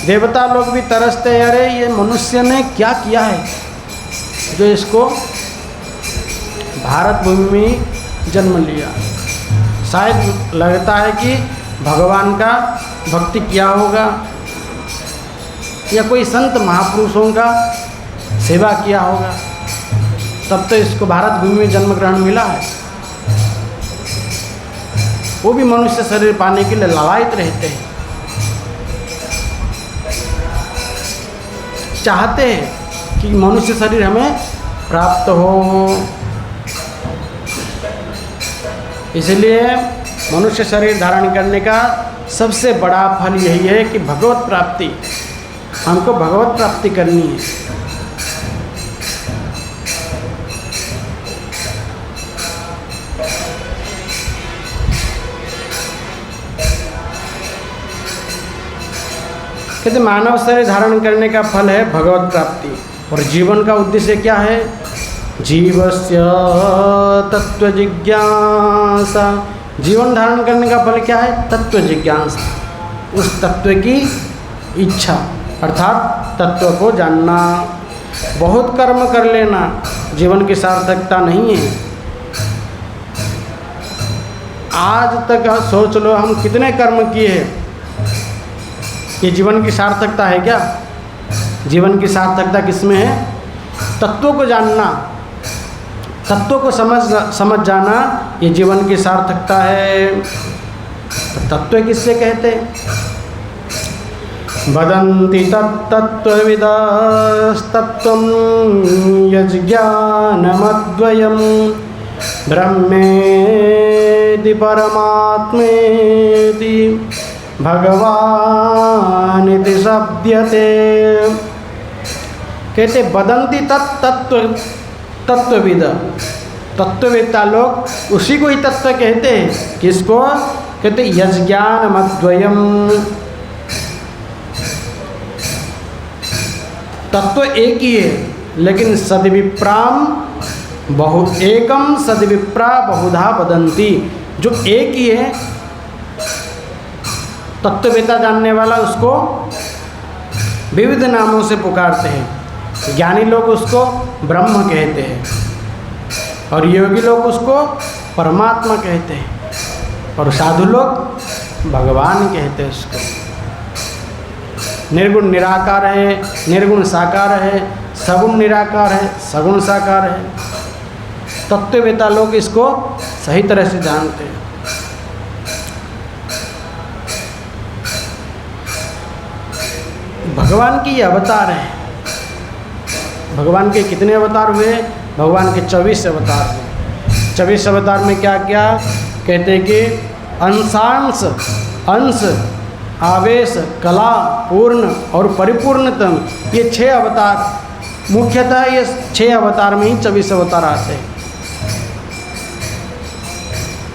देवता लोग भी तरसते हैं, अरे ये मनुष्य ने क्या किया है जो इसको भारत भूमि में जन्म लिया। शायद लगता है कि भगवान का भक्ति किया होगा या कोई संत महापुरुषों का सेवा किया होगा, तब तो इसको भारत भूमि में जन्म ग्रहण मिला है। वो भी मनुष्य शरीर पाने के लिए लालायित रहते हैं, चाहते हैं कि मनुष्य शरीर हमें प्राप्त हो। इसलिए मनुष्य शरीर धारण करने का सबसे बड़ा फल यही है कि भगवत प्राप्ति, हमको भगवत प्राप्ति करनी है। कहते मानव शरीर धारण करने का फल है भगवत प्राप्ति। और जीवन का उद्देश्य क्या है? जीवस्य तत्व जिज्ञासा। जीवन धारण करने का फल क्या है? तत्व जिज्ञासा, उस तत्व की इच्छा, अर्थात तत्व को जानना। बहुत कर्म कर लेना जीवन की सार्थकता नहीं है। आज तक सोच लो हम कितने कर्म किए हैं, ये जीवन की सार्थकता है क्या? जीवन की सार्थकता किसमें है? तत्वों को जानना, तत्वों को समझ जाना, ये जीवन की सार्थकता है। तो तत्व किससे कहते हैं? वदन्ति तत्तत्त्वविदस्तत्त्वं यज्ज्ञानमद्वयं ब्रह्मेति परमात्मेति भगवानिति शब्द्यते। कहते वदन्ति तत्त्वविद, तत्ववेत्ता लोग उसी को ही तत्व कहते हैं। किसको कहते? यज्ज्ञानमद्वयम्। तत्व एक ही है, लेकिन सद्विप्राम एकम सद्विप्रा बहुधा वदन्ति। जो एक ही है, तत्ववेत्ता जानने वाला उसको विविध नामों से पुकारते हैं। ज्ञानी लोग उसको ब्रह्म कहते हैं और योगी लोग उसको परमात्मा कहते हैं और साधु लोग भगवान कहते हैं उसको। निर्गुण निराकार है, निर्गुण साकार है, सगुण निराकार है, सगुण साकार है। तत्ववेत्ता लोग इसको सही तरह से जानते हैं। भगवान की ये अवतार है। भगवान के कितने अवतार हुए? भगवान के 24 अवतार हुए। 24 अवतार में क्या क्या कहते हैं कि अंशांश, अंश, आवेश, कला, पूर्ण और परिपूर्णतम, ये 6 अवतार मुख्यतः, ये 6 अवतार में ही 24 अवतार आते हैं।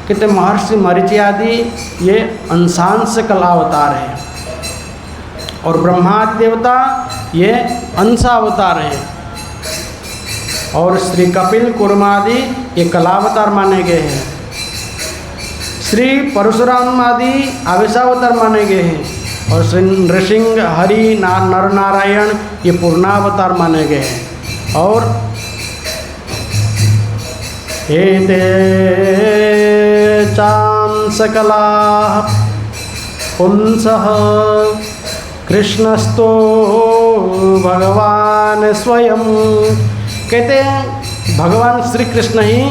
कहते महर्षि मरीचि आदि ये अंशांश कला अवतार है और ब्रह्मादि देवता ये अंशावतार है और श्री कपिल कुर्मादि ये कलावतार माने गए हैं। श्री परशुराम आदि आवेशावतार माने गए हैं और श्री नृसिंह, हरि, नर नारायण ये पूर्णावतार माने गए हैं। और एते चांसकलाः पुंसः कृष्णस्तो भगवान स्वयं। कहते हैं भगवान श्री कृष्ण ही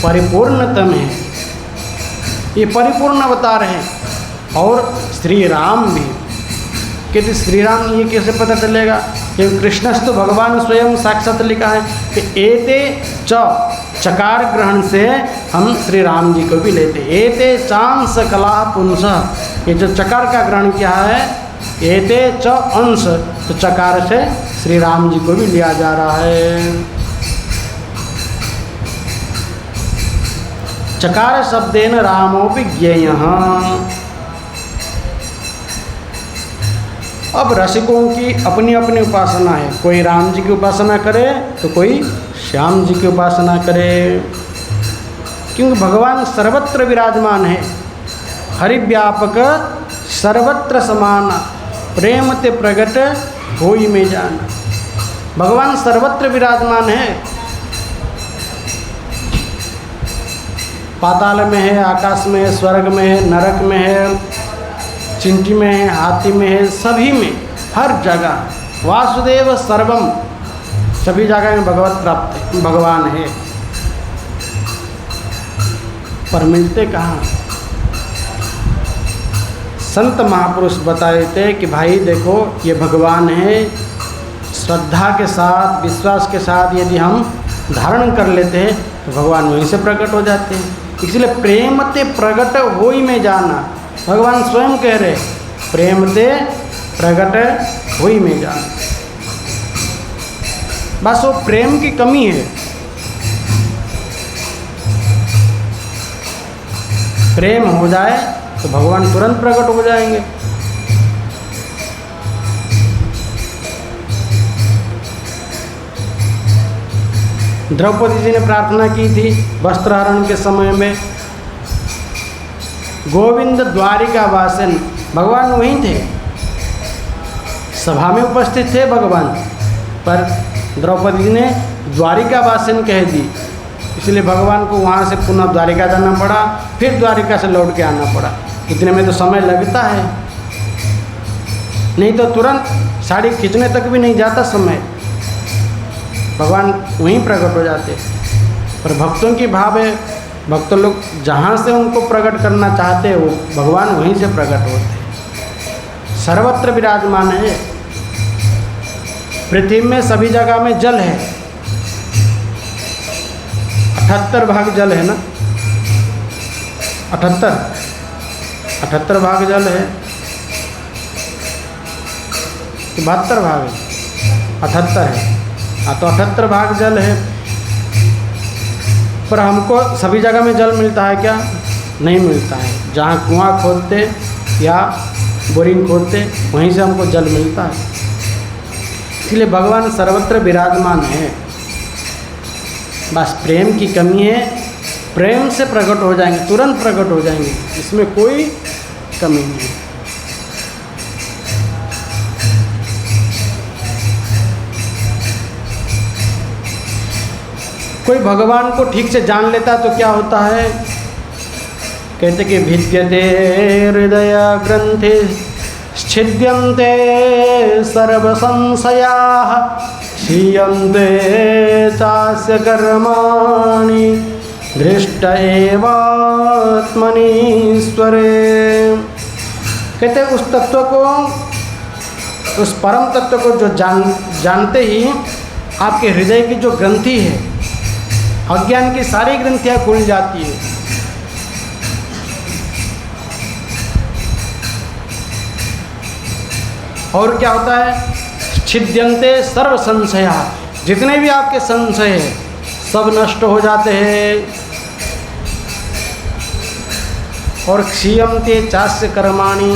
परिपूर्णतम है, ये परिपूर्ण अवतार हैं। और श्री राम भी, कहते श्री राम ये कैसे पता चलेगा कि कृष्णस्तु भगवान स्वयं, साक्षात लिखा है कि एते च, चकार ग्रहण से हम श्री राम जी को भी लेते। एते चांस कला पुंस, ये जो चकार का ग्रहण किया है एते च अंश, तो चकार से श्री राम जी को भी लिया जा रहा है। चकार शब्देन रामोपि ज्ञेयः। अब रसिकों की अपनी अपनी उपासना है, कोई राम जी की उपासना करे तो कोई श्याम जी की उपासना करे, क्योंकि भगवान सर्वत्र विराजमान है। हरिव्यापक सर्वत्र समान, प्रेम ते प्रगट होई में जाना। भगवान सर्वत्र विराजमान है, पाताल में है, आकाश में है, स्वर्ग में है, नरक में है, चिंटी में है, हाथी में है, सभी में, हर जगह। वासुदेव सर्वम, सभी जगह में भगवत प्राप्त है, भगवान है। पर मिलते कहाँ? संत महापुरुष बताए थे कि भाई देखो ये भगवान है, श्रद्धा के साथ विश्वास के साथ यदि हम धारण कर लेते हैं तो भगवान वहीं से प्रकट हो जाते हैं। इसलिए प्रेम ते प्रगट होई में जाना, भगवान स्वयं कह रहे प्रेम ते प्रगट होई में जाना। बस वो प्रेम की कमी है, प्रेम हो जाए तो भगवान तुरंत प्रकट हो जाएंगे। द्रौपदी जी ने प्रार्थना की थी वस्त्रहरण के समय में, गोविंद द्वारिका वासन, भगवान वहीं थे, सभा में उपस्थित थे भगवान, पर द्रौपदी जी ने द्वारिका वासन कह दी, इसलिए भगवान को वहाँ से पुनः द्वारिका जाना पड़ा, फिर द्वारिका से लौट के आना पड़ा। इतने में तो समय लगता है, नहीं तो तुरंत साड़ी खींचने तक भी नहीं जाता समय, भगवान वहीं प्रकट हो जाते। पर भक्तों की भाव है, भक्त लोग जहाँ से उनको प्रकट करना चाहते हैं वो भगवान वहीं से प्रकट होते हैं। सर्वत्र विराजमान है, पृथ्वी में सभी जगह में जल है, 78 भाग जल है ना, 78 भाग जल है, 72 भाग है, 78 है, हाँ तो 78 भाग जल है। पर हमको सभी जगह में जल मिलता है क्या? नहीं मिलता है। जहाँ कुआं खोदते या बोरिंग खोदते वहीं से हमको जल मिलता है। इसलिए भगवान सर्वत्र विराजमान है, बस प्रेम की कमी है। प्रेम से प्रकट हो जाएंगे, तुरंत प्रकट हो जाएंगे, इसमें कोई कमी नहीं है। कोई भगवान को ठीक से जान लेता तो क्या होता है? कहते कि भिद्यते हृदय ग्रंथि छिद्यन्ते सर्व संशयाः क्षीयन्ते चास्य कर्माणि दृष्ट एवात्मनीश्वरे। कहते उस तत्व को, उस परम तत्व को जो जानते ही आपके हृदय की जो ग्रंथि है, अज्ञान की सारी ग्रंथियाँ खुल जाती है। और क्या होता है? छिद्यन्ते सर्व संशया, जितने भी आपके संशय हैं सब नष्ट हो जाते हैं। और क्षीयन्ते चास्य कर्माणि,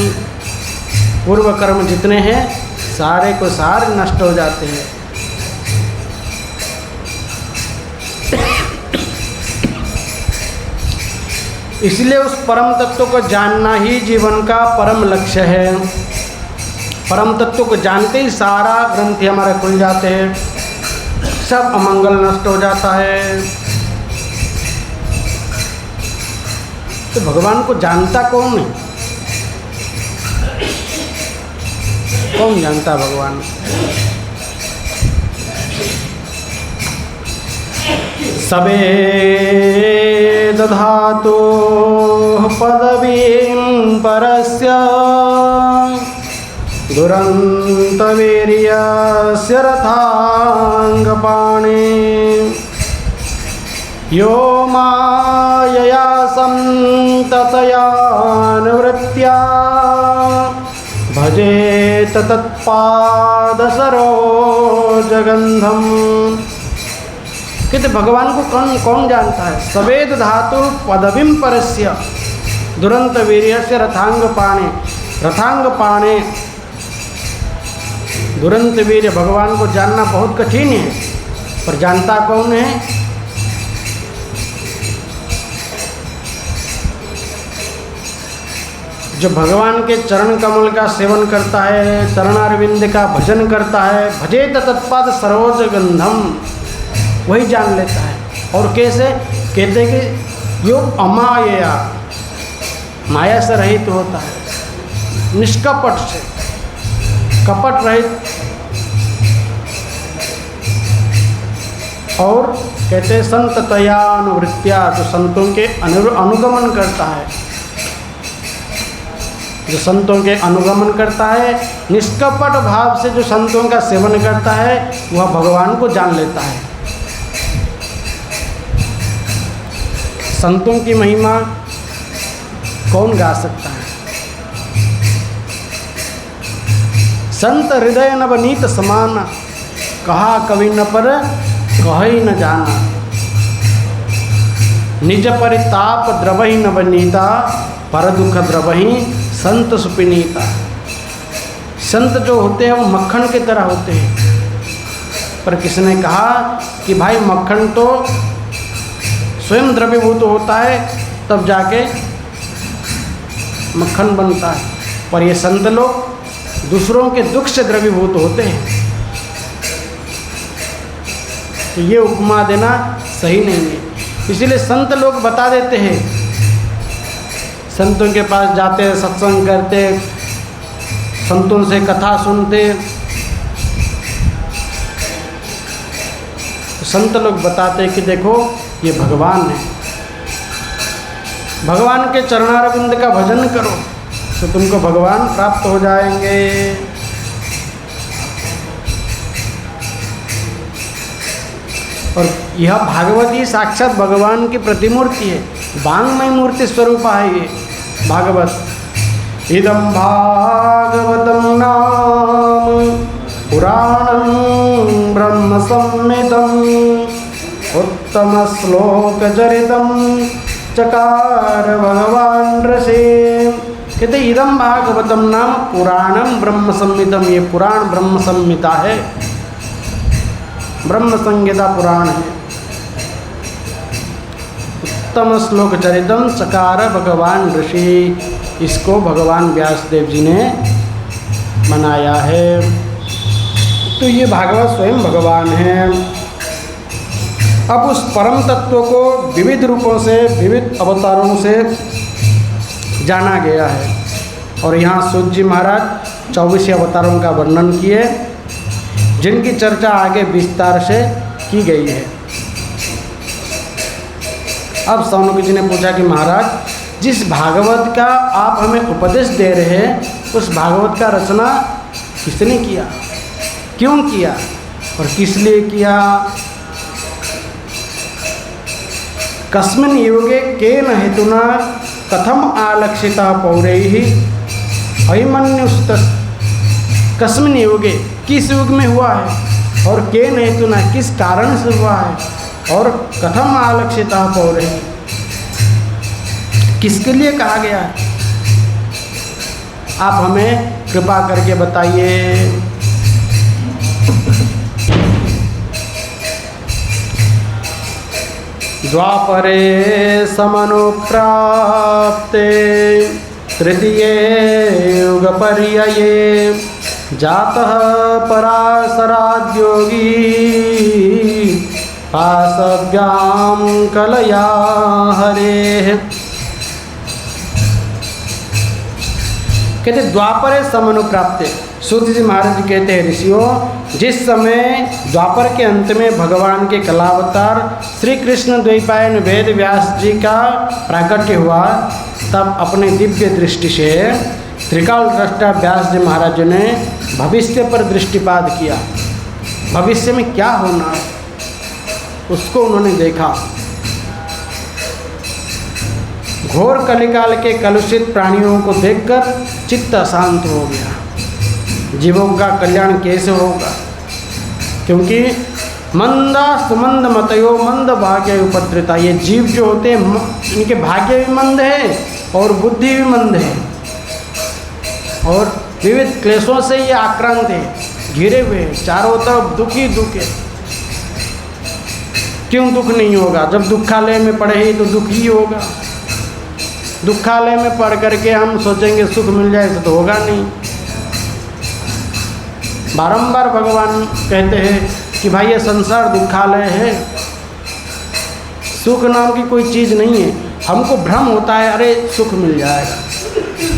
पूर्व कर्म जितने हैं सारे को सारे नष्ट हो जाते हैं। इसलिए उस परम तत्व को जानना ही जीवन का परम लक्ष्य है। परम तत्व को जानते ही सारा ग्रंथि हमारे खुल जाते हैं, सब अमंगल नष्ट हो जाता है। तो भगवान को जानता कौन है? कौन जानता भगवान? सबे दधातु पदवीं परस्य दुरन्तवीर्यस्य रथाङ्गपाणे यो मायया सन्ततयानुवृत्त्या भजेत तत्पादसरोजगन्धम्। कहते भगवान को कौन जानता है? सवेद धातु पदवीं परस्य दुरंत वीर्यस्य रथांग पाणे। रथांग पाणे दुरंत वीर्य, भगवान को जानना बहुत कठिन है, पर जानता कौन है? जो भगवान के चरण कमल का सेवन करता है, चरणारविंद का भजन करता है, भजेत तत्पाद सरोज गंधम, वही जान लेता है। और कैसे? कहते कि यो अमाया, माया से रहित होता है, निष्कपट से, कपट रहित। और कहते संततया अनुवृत्त्या, जो संतों के अनुगमन करता है, जो संतों के अनुगमन करता है, निष्कपट भाव से जो संतों का सेवन करता है, वह भगवान को जान लेता है। संतों की महिमा कौन गा सकता है? संत हृदय नवनीत समान, कहा कवि न पर कही न जाना। निज परिताप द्रवहि नवनीता, पर दुख द्रवहि संत सुपिनीता। संत जो होते हैं वो मक्खन की तरह होते हैं, पर किसने कहा कि भाई मक्खन तो स्वयं द्रव्यभूत होता है, तब जाके मक्खन बनता है, पर ये संत लोग दूसरों के दुख से द्रव्यभूत होते हैं। तो ये उपमा देना सही नहीं है। इसीलिए संत लोग बता देते हैं, संतों के पास जाते, सत्संग करते, संतों से कथा सुनते, तो संत लोग बताते कि देखो ये भगवान है, भगवान के चरणारविंद का भजन करो तो तुमको भगवान प्राप्त हो जाएंगे। और यह भागवती साक्षात भगवान की प्रतिमूर्ति है, वांगमय मूर्ति स्वरूप है ये भागवत। इदं भागवतं नाम पुराणं ब्रह्म संहितं, उत्तम श्लोक चरितं चकार भगवान ऋषि। कहते इदं भागवतम नाम पुराणम ब्रह्म संहितम, ये पुराण ब्रह्म संहिता है, ब्रह्म संहिता पुराण है। उत्तम श्लोक चरितम चकार भगवान ऋषि, इसको भगवान व्यासदेव जी ने बनाया है। तो ये भागवत स्वयं भगवान है। अब उस परम तत्व को विविध रूपों से, विविध अवतारों से जाना गया है। और यहाँ सूत जी महाराज 24 अवतारों का वर्णन किए, जिनकी चर्चा आगे विस्तार से की गई है। अब सौनक जी ने पूछा कि महाराज जिस भागवत का आप हमें उपदेश दे रहे हैं, उस भागवत का रचना किसने किया, क्यों किया और किस लिए किया? कस्मिन् युगे केन हेतुना कथम आलक्षिता पौरैः अभिमन्युस्तस्य। कस्मिन् युगे, किस युग में हुआ है, और केन हेतुना, किस कारण से हुआ है, और कथम आलक्षिता पौरैः, किसके लिए कहा गया है? आप हमें कृपा करके बताइए। द्वापरे समनुप्राप्ते तृतीये युगपर्यये जातः पराशराद्योगी पाशव्यां कलया हरेः। कहते द्वापरे समनुप्राप्ते। सूत जी महाराज जी कहते हैं ऋषियों, जिस समय द्वापर के अंत में भगवान के कलावतार श्री कृष्ण द्वैपायन वेद व्यास जी का प्राकट्य हुआ, तब अपने दिव्य दृष्टि से त्रिकाल दृष्टा व्यास जी महाराज ने भविष्य पर दृष्टिपात किया। भविष्य में क्या होना उसको उन्होंने देखा। घोर कलिकाल के कलुषित प्राणियों को देखकर चित्त अशांत हो गया। जीवों का कल्याण कैसे होगा? क्योंकि मंदा सुमंद मतयो मंद भाग्य उपद्रता। ये जीव जो होते हैं इनके भाग्य भी मंद है और बुद्धि भी मंद है और विविध क्लेशों से ये आक्रांत है, घिरे हुए हैं, चारों तरफ दुखी दुख है। क्यों दुख नहीं होगा? जब दुखालय में पड़े ही तो दुख ही होगा। दुखालय में पढ़ करके हम सोचेंगे सुख मिल जाए तो होगा नहीं। बारंबार भगवान कहते हैं कि भाई ये संसार दुखालय है, सुख नाम की कोई चीज़ नहीं है। हमको भ्रम होता है अरे सुख मिल जाएगा,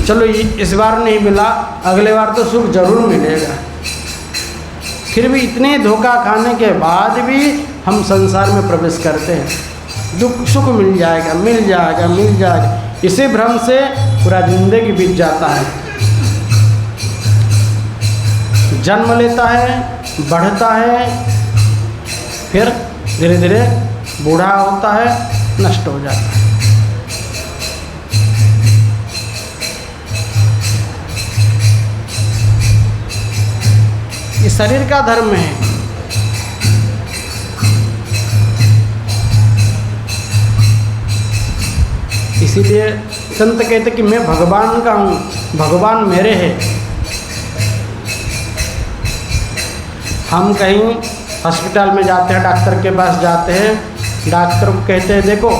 चलो इस बार नहीं मिला अगले बार तो सुख जरूर मिलेगा। फिर भी इतने धोखा खाने के बाद भी हम संसार में प्रवेश करते हैं। दुख सुख मिल जाएगा मिल जाएगा मिल जाएगा, इसी भ्रम से पूरा जिंदगी बीत जाता है। जन्म लेता है, बढ़ता है, फिर धीरे धीरे बूढ़ा होता है, नष्ट हो जाता है। ये शरीर का धर्म है। इसीलिए संत कहते कि मैं भगवान का हूँ, भगवान मेरे हैं। हम कहीं हॉस्पिटल में जाते हैं, डॉक्टर के पास जाते हैं, डॉक्टर को कहते हैं देखो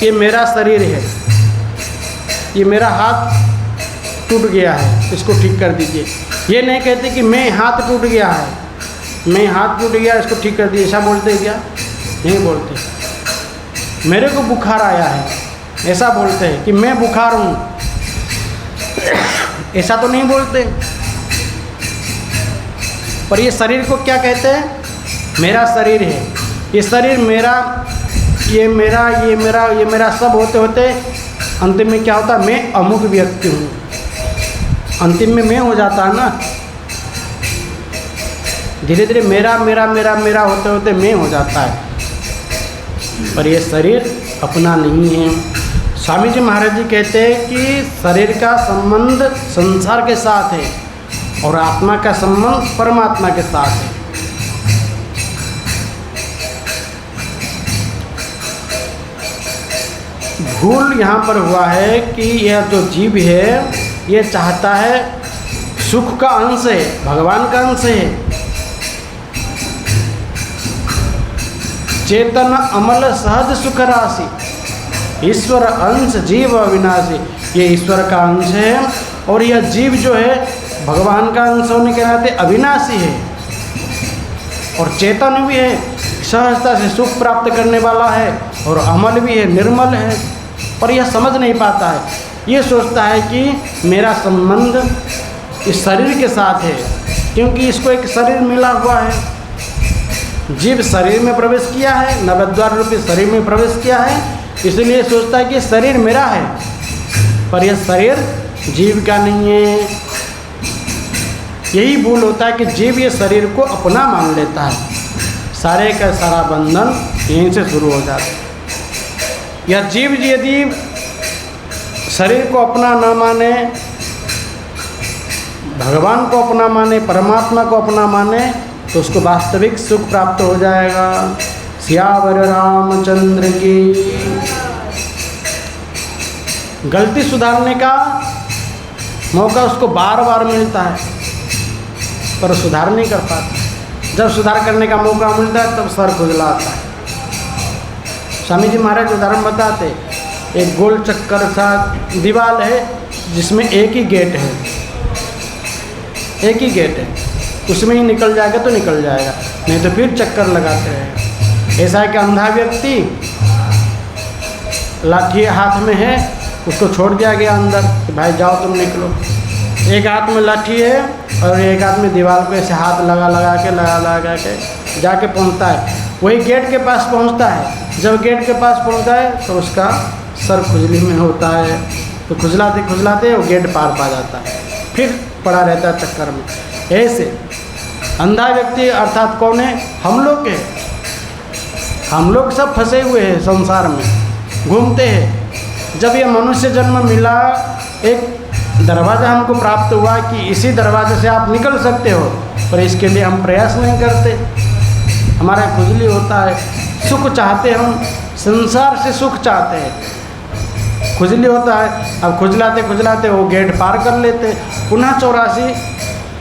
ये मेरा शरीर है, ये मेरा हाथ टूट गया है, इसको ठीक कर दीजिए। ये नहीं कहते कि मैं हाथ टूट गया है, मैं हाथ टूट गया इसको ठीक कर दीजिए। ऐसा बोलते हैं क्या? नहीं बोलते। मेरे को बुखार आया है ऐसा बोलते हैं कि मैं बुखार हूँ, ऐसा तो नहीं बोलते। पर ये शरीर को क्या कहते हैं? मेरा शरीर है, ये शरीर मेरा, ये मेरा, ये मेरा, ये मेरा सब होते होते अंतिम में क्या होता है? मैं अमुक व्यक्ति हूँ। अंतिम में मैं हो जाता है ना, धीरे धीरे मेरा मेरा मेरा मेरा होते होते मैं हो जाता है। पर ये शरीर अपना नहीं है। स्वामी जी महाराज जी कहते हैं कि शरीर का संबंध संसार के साथ है और आत्मा का संबंध परमात्मा के साथ है। भूल यहाँ पर हुआ है कि यह जो जीव है ये चाहता है सुख का अंश है, भगवान का अंश है। चेतन अमल सहज सुख राशि, ईश्वर अंश जीव अविनाशी। ये ईश्वर का अंश है और यह जीव जो है भगवान का अंश होने के नाते अविनाशी है और चेतन भी है, सहजता से सुख प्राप्त करने वाला है और अमल भी है, निर्मल है। पर यह समझ नहीं पाता है, ये सोचता है कि मेरा संबंध इस शरीर के साथ है, क्योंकि इसको एक शरीर मिला हुआ है। जीव शरीर में प्रवेश किया है, नवद्वार रूपी शरीर में प्रवेश किया है, इसलिए सोचता है कि शरीर मेरा है। पर यह शरीर जीव का नहीं है। यही भूल होता है कि जीव ये शरीर को अपना मान लेता है, सारे का सारा बंधन यहीं से शुरू हो जाता है। यह जीव यदि शरीर को अपना न माने, भगवान को अपना माने, परमात्मा को अपना माने, तो उसको वास्तविक सुख प्राप्त हो जाएगा। सियावर रामचंद्र की। गलती सुधारने का मौका उसको बार बार मिलता है पर सुधार नहीं कर पाता। जब सुधार करने का मौका मिलता है तब सर खुजलाता है। स्वामी जी महाराज उदाहरण बताते, एक गोल चक्कर सा दीवार है जिसमें एक ही गेट है, एक ही गेट है, उसमें ही निकल जाएगा तो निकल जाएगा, नहीं तो फिर चक्कर लगाते रहेगा। ऐसा है कि अंधा व्यक्ति लाठी हाथ में है उसको छोड़ दिया गया अंदर कि भाई जाओ तुम निकलो। एक हाथ में लाठी है और एक हाथ में दीवार पे ऐसे हाथ लगा के जाके पहुंचता है। वही गेट के पास पहुंचता है। जब गेट के पास पहुंचता है तो उसका सर खुजली में होता है, तो खुजलाते वो गेट पार पा जाता है, फिर पड़ा रहता है चक्कर में। ऐसे अंधा व्यक्ति अर्थात कौन है? हम लोग हैं। हम लोग सब फंसे हुए हैं संसार में, घूमते हैं। जब ये मनुष्य जन्म मिला, एक दरवाज़ा हमको प्राप्त हुआ कि इसी दरवाजे से आप निकल सकते हो, पर इसके लिए हम प्रयास नहीं करते। हमारा खुजली होता है, सुख चाहते, हम संसार से सुख चाहते हैं, खुजली होता है। अब खुजलाते वो गेट पार कर लेते, पुनः 84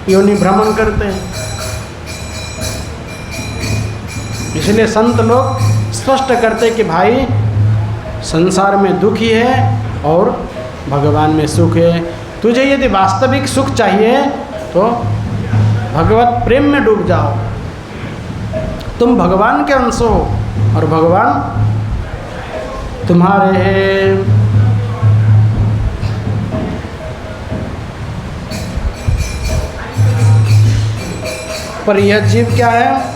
योनि भ्रमण करते हैं। इसलिए संत लोग स्पष्ट करते कि भाई संसार में दुख ही है और भगवान में सुख है। तुझे यदि वास्तविक सुख चाहिए तो भगवत प्रेम में डूब जाओ। तुम भगवान के अंश हो और भगवान तुम्हारे हैं। पर यह जीव क्या है?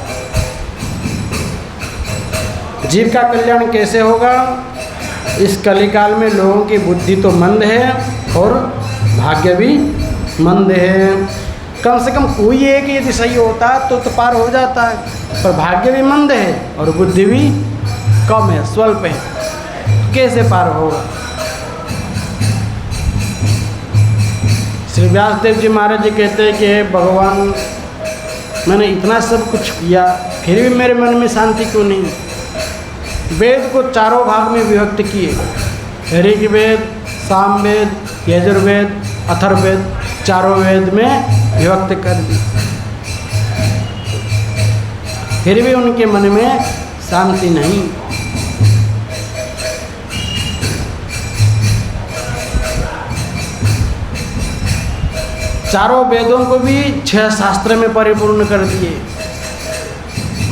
जीव का कल्याण कैसे होगा? इस कलिकाल में लोगों की बुद्धि तो मंद है और भाग्य भी मंद है। कम से कम कोई एक यदि सही होता तो पार हो जाता है, पर भाग्य भी मंद है और बुद्धि भी कम है, स्वल्प है, तो कैसे पार होगा? श्री व्यासदेव जी महाराज जी कहते हैं कि भगवान, मैंने इतना सब कुछ किया फिर भी मेरे मन में शांति क्यों नहीं? वेद को चारों भाग में विभक्त किए, ऋग्वेद, सामवेद, यजुर्वेद, अथर्ववेद, चारों वेद में विभक्त कर दी, फिर भी उनके मन में शांति नहीं। चारों वेदों को भी 6 शास्त्र में परिपूर्ण कर दिए,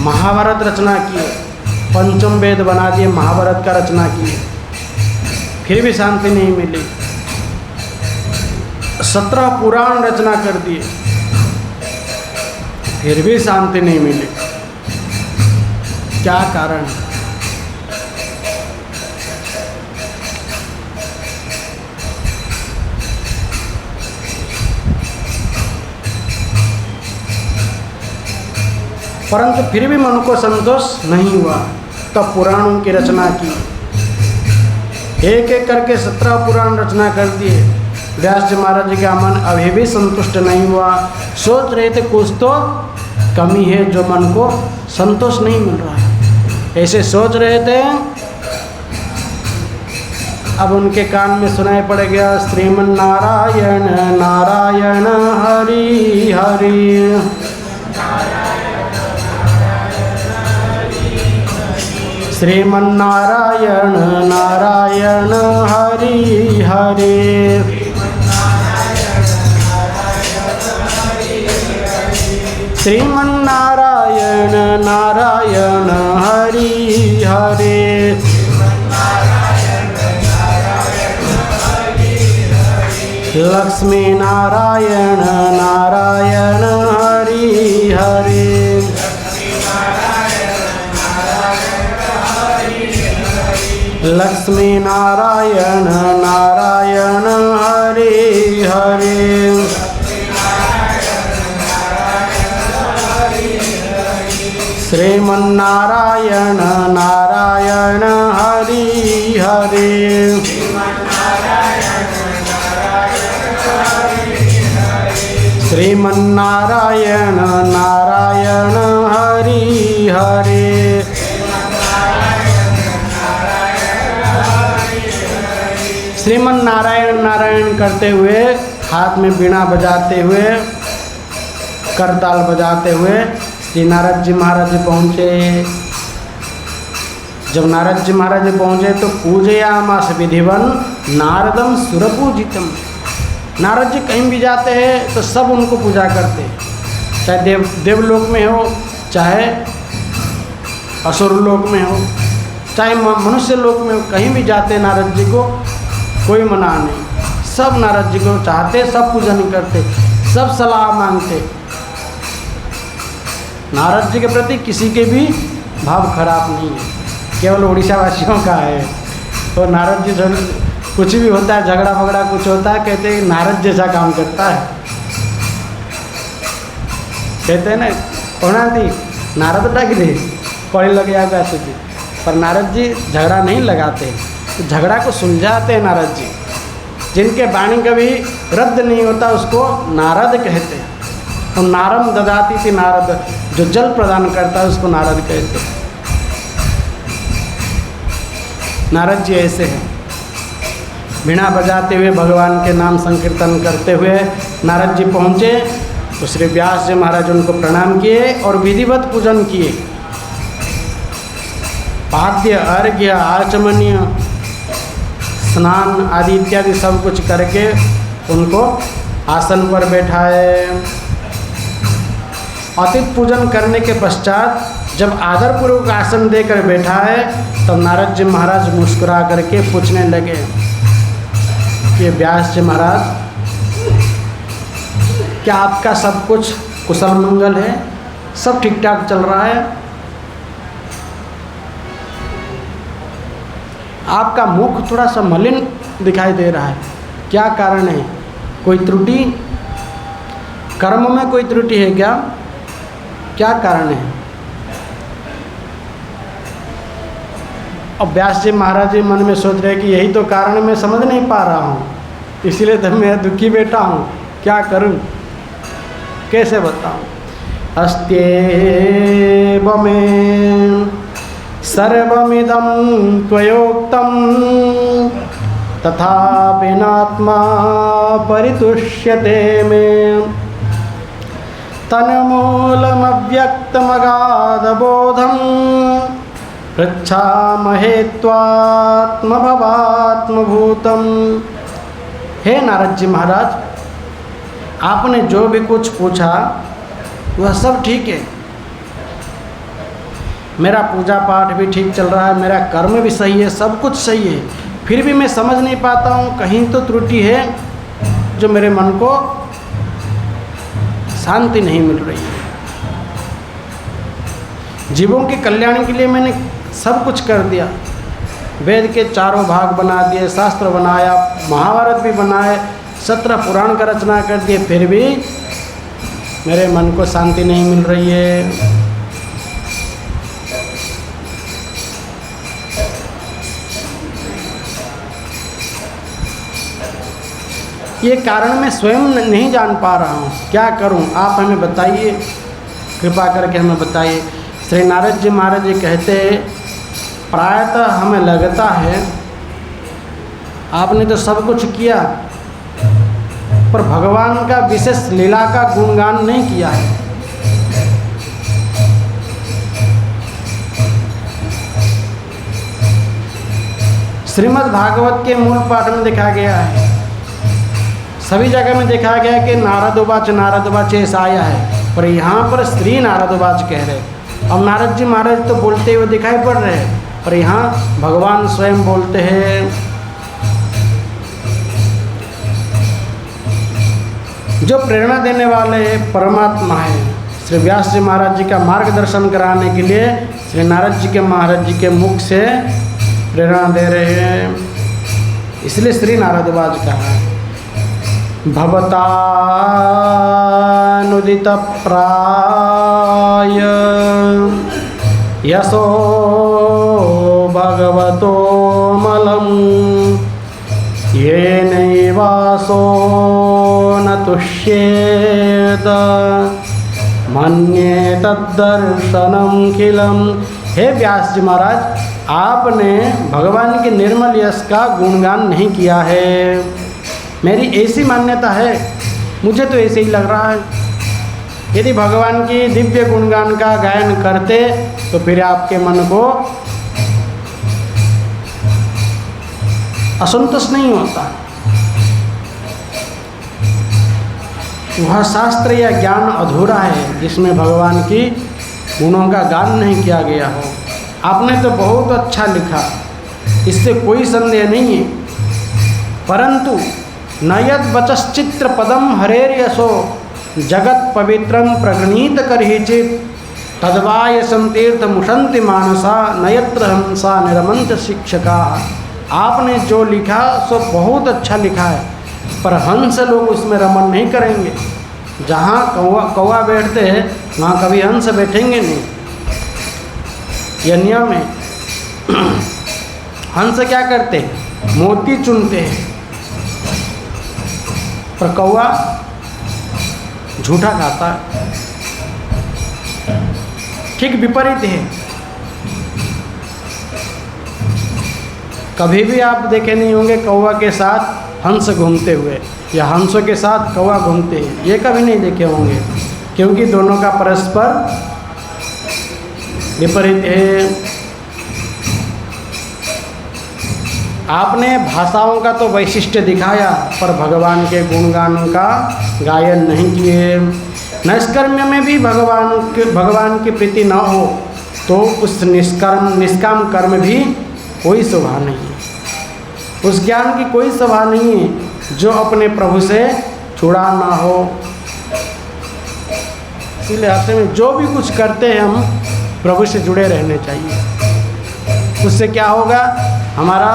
महाभारत रचना किए, पंचम वेद बना दिए, महाभारत का रचना किए, फिर भी शांति नहीं मिली। 17 पुराण रचना कर दिए, फिर भी शांति नहीं मिली। क्या कारण? परंतु फिर भी मन को संतोष नहीं हुआ, तब पुराणों की रचना की। एक एक करके 17 पुराण रचना कर दिए। व्यास जी महाराज जी का मन अभी भी संतुष्ट नहीं हुआ। सोच रहे थे कुछ तो कमी है जो मन को संतोष नहीं मिल रहा है, ऐसे सोच रहे थे। अब उनके कान में सुनाई पड़ गया, श्रीमन नारायण नारायण हरि हरि, श्रीमन नारायण नारायण हरि हरि, श्रीमन नारायण नारायण हरि हरि, लक्ष्मी नारायण नारायण हरि हरि, लक्ष्मी नारायण नारायण हरि हरि, श्रीमन नारायण नारायण हरि हरि, श्रीमन नारायण नारायण हरि हरि, श्रीमन नारायण नारायण करते हुए, हाथ में बीणा बजाते हुए, करताल बजाते हुए श्री नारद जी महाराज जी पहुँचे। जब नारद जी महाराज जी पहुँचे तो पूजयामास विधिवन नारदम सुरपूजितम। नारद जी कहीं भी जाते हैं तो सब उनको पूजा करते हैं, चाहे देवलोक में हो, चाहे असुर लोक में हो, चाहे मनुष्य लोक में हो, कहीं भी जाते हैं नारद जी को कोई मना नहीं। सब नारद जी को चाहते, सब पूजन करते, सब सलाह मांगते। नारद जी के प्रति किसी के भी भाव खराब नहीं है, केवल उड़ीसा वासियों का है। तो नारद जी जो कुछ भी होता है, झगड़ा वगड़ा कुछ होता है, कहते हैं नारद जैसा काम करता है। कहते हैं ना पढ़ा थी नारद लग रही पढ़ लग जाएगा तुझे, पर नारद जी झगड़ा नहीं लगाते, तो झगड़ा को सुलझाते हैं नारद जी। जिनके वाणी कभी रद्द नहीं होता उसको नारद कहते हैं। तो नारम ददाती थी नारद, जो जल प्रदान करता है उसको नारद कहते हैं। नारद जी ऐसे हैं, वीणा बजाते हुए भगवान के नाम संकीर्तन करते हुए नारद जी पहुँचे तो श्री व्यास जी महाराज उनको प्रणाम किए और विधिवत पूजन किए। पाद्य अर्घ्य आचमनीय स्नान आदि इत्यादि सब कुछ करके उनको आसन पर बैठाए। अतिथि पूजन करने के पश्चात जब आदरपूर्वक आसन देकर बैठाए तब नारद जी महाराज मुस्कुरा करके पूछने लगे कि व्यास जी महाराज, क्या आपका सब कुछ कुशल मंगल है, सब ठीक ठाक चल रहा है? आपका मुख थोड़ा सा मलिन दिखाई दे रहा है, क्या कारण है? कोई त्रुटि, कर्म में कोई त्रुटि है क्या? क्या कारण है? अब व्यास जी महाराज जी मन में सोच रहे कि यही तो कारण मैं समझ नहीं पा रहा हूँ, इसलिए तो मैं दुखी बैठा हूँ, क्या करूँ, कैसे बताऊँ? अस्त्येव मे सर्वमिदं त्वयोक्तं तथापि नात्मा परितुष्यते मे तन्मूलमव्यक्तमगाधबोधं पृच्छामहे त्वात्मभवात्मभूतं। हे नारद जी महाराज, आपने जो भी कुछ पूछा वह सब ठीक है। मेरा पूजा पाठ भी ठीक चल रहा है, मेरा कर्म भी सही है, सब कुछ सही है, फिर भी मैं समझ नहीं पाता हूँ, कहीं तो त्रुटि है जो मेरे मन को शांति नहीं मिल रही है। जीवों के कल्याण के लिए मैंने सब कुछ कर दिया, वेद के चारों भाग बना दिए, शास्त्र बनाया, महाभारत भी बनाए, 17 पुराण का रचना कर दिए, फिर भी मेरे मन को शांति नहीं मिल रही है। ये कारण मैं स्वयं नहीं जान पा रहा हूँ, क्या करूँ? आप हमें बताइए, कृपा करके हमें बताइए। श्री नारद जी महाराज जी कहते, प्रायतः हमें लगता है आपने तो सब कुछ किया पर भगवान का विशेष लीला का गुणगान नहीं किया है। श्रीमद् भागवत के मूल पाठ में देखा गया है, सभी जगह में देखा गया है कि नारद उवाच ऐसा आया है, पर यहाँ पर श्री नारद उवाच कह रहे। अब नारद जी महाराज तो बोलते हुए दिखाई पड़ रहे हैं, पर यहाँ भगवान स्वयं बोलते हैं। जो प्रेरणा देने वाले परमात्मा है, श्री व्यास जी महाराज जी का मार्गदर्शन कराने के लिए श्री नारद जी के महाराज जी के मुख से प्रेरणा दे रहे हैं, इसलिए श्री नारद उवाच कहा। भवतानुदित प्राय यशो भगवतो मलं येनैवासो न तुष्येत मन्ये तद्दर्शनं खिलम्। हे व्यास जी महाराज, आपने भगवान के निर्मल यश का गुणगान नहीं किया है, मेरी ऐसी मान्यता है, मुझे तो ऐसे ही लग रहा है। यदि भगवान की दिव्य गुणगान का गायन करते तो फिर आपके मन को असंतोष नहीं होता। वह शास्त्र या ज्ञान अधूरा है जिसमें भगवान की गुणों का गान नहीं किया गया हो। आपने तो बहुत अच्छा लिखा, इससे कोई संदेह नहीं है, परंतु न यद वचश्चित्र पदम हरेर्यशो जगत पवित्रम प्रगणीत करहिचित तद्वायसम तीर्थ मुषंति मानसा नयत्र हंसा निरमंत शिक्षका। आपने जो लिखा सो बहुत अच्छा लिखा है, पर हंस लोग उसमें रमन नहीं करेंगे। जहाँ कौवा बैठते हैं वहाँ कभी हंस बैठेंगे नहीं, यह नियम है। हंस क्या करते हैं? मोती चुनते हैं, पर कौवा झूठा खाता है। ठीक विपरीत है। कभी भी आप देखे नहीं होंगे कौवा के साथ हंस घूमते हुए या हंसों के साथ कौवा घूमते हैं, ये कभी नहीं देखे होंगे, क्योंकि दोनों का परस्पर विपरीत है। आपने भाषाओं का तो वैशिष्ट्य दिखाया, पर भगवान के गुणगान का गायन नहीं किए। निष्कर्म में भी भगवान की प्रीति न हो तो उस निष्काम कर्म भी कोई शोभा नहीं है। उस ज्ञान की कोई शोभा नहीं है जो अपने प्रभु से जुड़ा ना हो। इसीलिए हफ्ते में जो भी कुछ करते हैं हम प्रभु से जुड़े रहने चाहिए। उससे क्या होगा? हमारा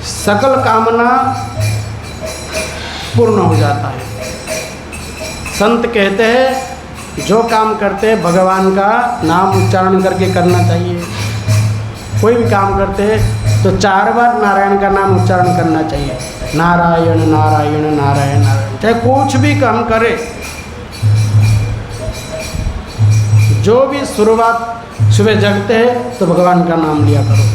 सकल कामना पूर्ण हो जाता है। संत कहते हैं जो काम करते हैं भगवान का नाम उच्चारण करके करना चाहिए। कोई भी काम करते हैं तो 4 बार नारायण का नाम उच्चारण करना चाहिए। नारायण नारायण नारायण नारायण, चाहे कुछ भी काम करे। जो भी शुरुआत सुबह जगते हैं तो भगवान का नाम लिया करो।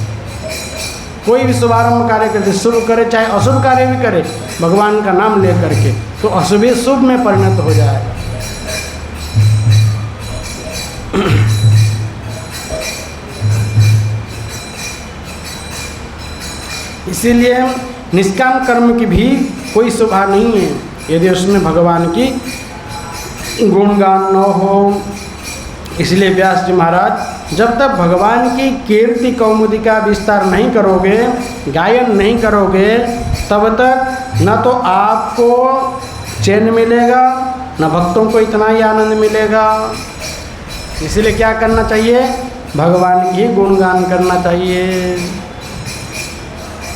कोई भी शुभारंभ कार्य करते शुरू करे, चाहे अशुभ कार्य भी करे, भगवान का नाम ले करके, तो अशुभ शुभ में परिणत हो जाएगा। इसीलिए निष्काम कर्म की भी कोई शोभा नहीं है यदि उसमें भगवान की गुणगान न हो। इसलिए व्यास जी महाराज जब तक भगवान की कीर्ति कौमुदी का विस्तार नहीं करोगे, गायन नहीं करोगे, तब तक न तो आपको चैन मिलेगा, न भक्तों को इतना ही आनंद मिलेगा। इसलिए क्या करना चाहिए? भगवान की गुणगान करना चाहिए।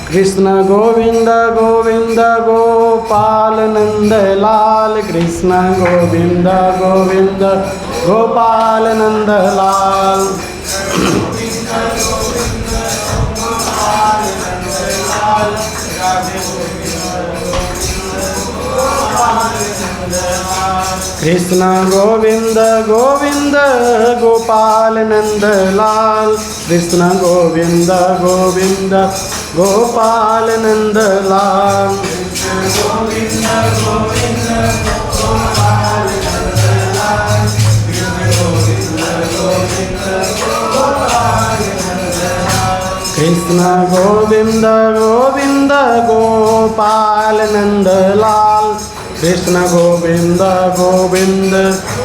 कृष्ण गोविंद गोविंद गोपाल नंद लाल, कृष्ण गोविंद गोविंद गोपाल नंद लाल। कृष्ण गोविंद गोविंद गोपाल नंद लाल, कृष्ण गोविंद गोविंद गोपाल नंद लाल। गोविंद गोविंद गोपाल नंद लाल, कृष्ण गोविंद गोविंद गोपाल नंद लाल, कृष्ण गोविंद गोविंद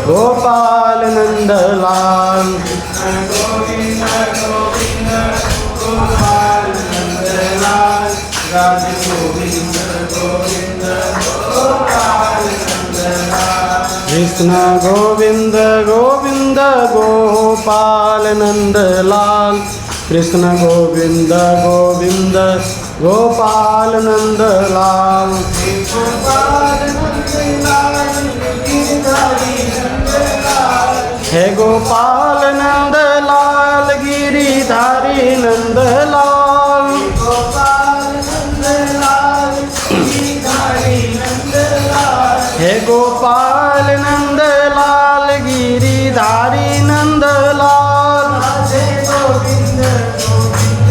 गोपाल नंद लाल। गोविंद गोविंद गोपाल नंद लाल, राधे गोविंद गोविंद गोपाल नंद लाल। कृष्ण गोविंद गोविंद गोपाल नंद लाल, कृष्ण गोविंद गोविंद गोपाल नंद लाल। हे गोपाल नंद लाल गिरिधारी नंद लाल, गोपाल नंद लाल गिरिधारी नंद लाल। हे गोपाल नंद लाल गिरिधारी नंद लाल, राधे गोविंद गोविंद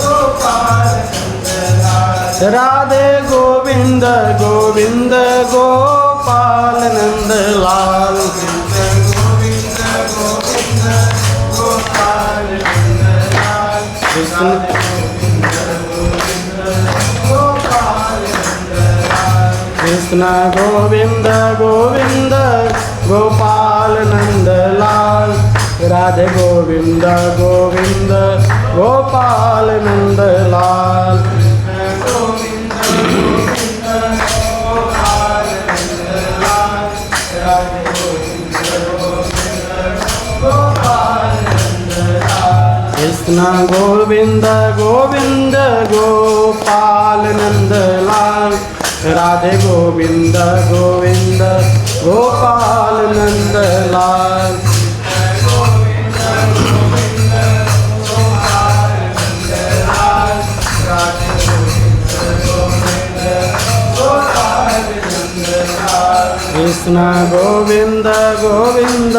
गोपाल नंद लाल। राधे गोविंद गोविंद गोपाल नंद लाल। कृष्ण गोविंद गोविंद गोपाल नंद लाल, राधे गोविंद गोविंद गोपाल नंद लाल। कृष्ण गोविंद गोविंद गोपाल नंदलाल राधे गोविंद गोविंद गोपाल नंदलाल कृष्ण गोविंद गोविंद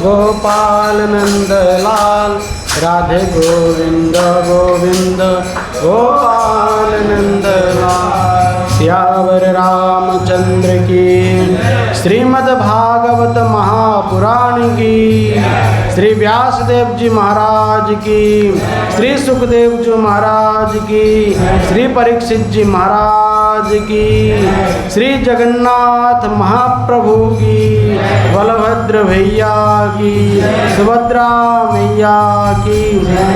गोपाल नंदलाल राधे गोविंद गोविंद गोपाल नंदलाल सियावर रामचंद्र की श्रीमद् भागवत महापुराण की श्री व्यासदेव जी महाराज की श्री सुखदेव जी महाराज की श्री परीक्षित जी महाराज की श्री जगन्नाथ महाप्रभु की बलभद्र भैया की सुभद्रा मैया की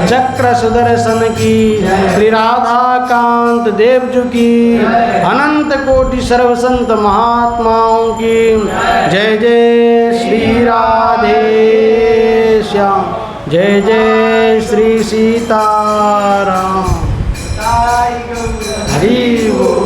चक्र सुदर्शन की श्री राधा कांत देव जी की अनंत कोटि सर्व संत महात्माओं की जय जय श्री राधे श्याम जय जय श्री सीताराम हरि बोल।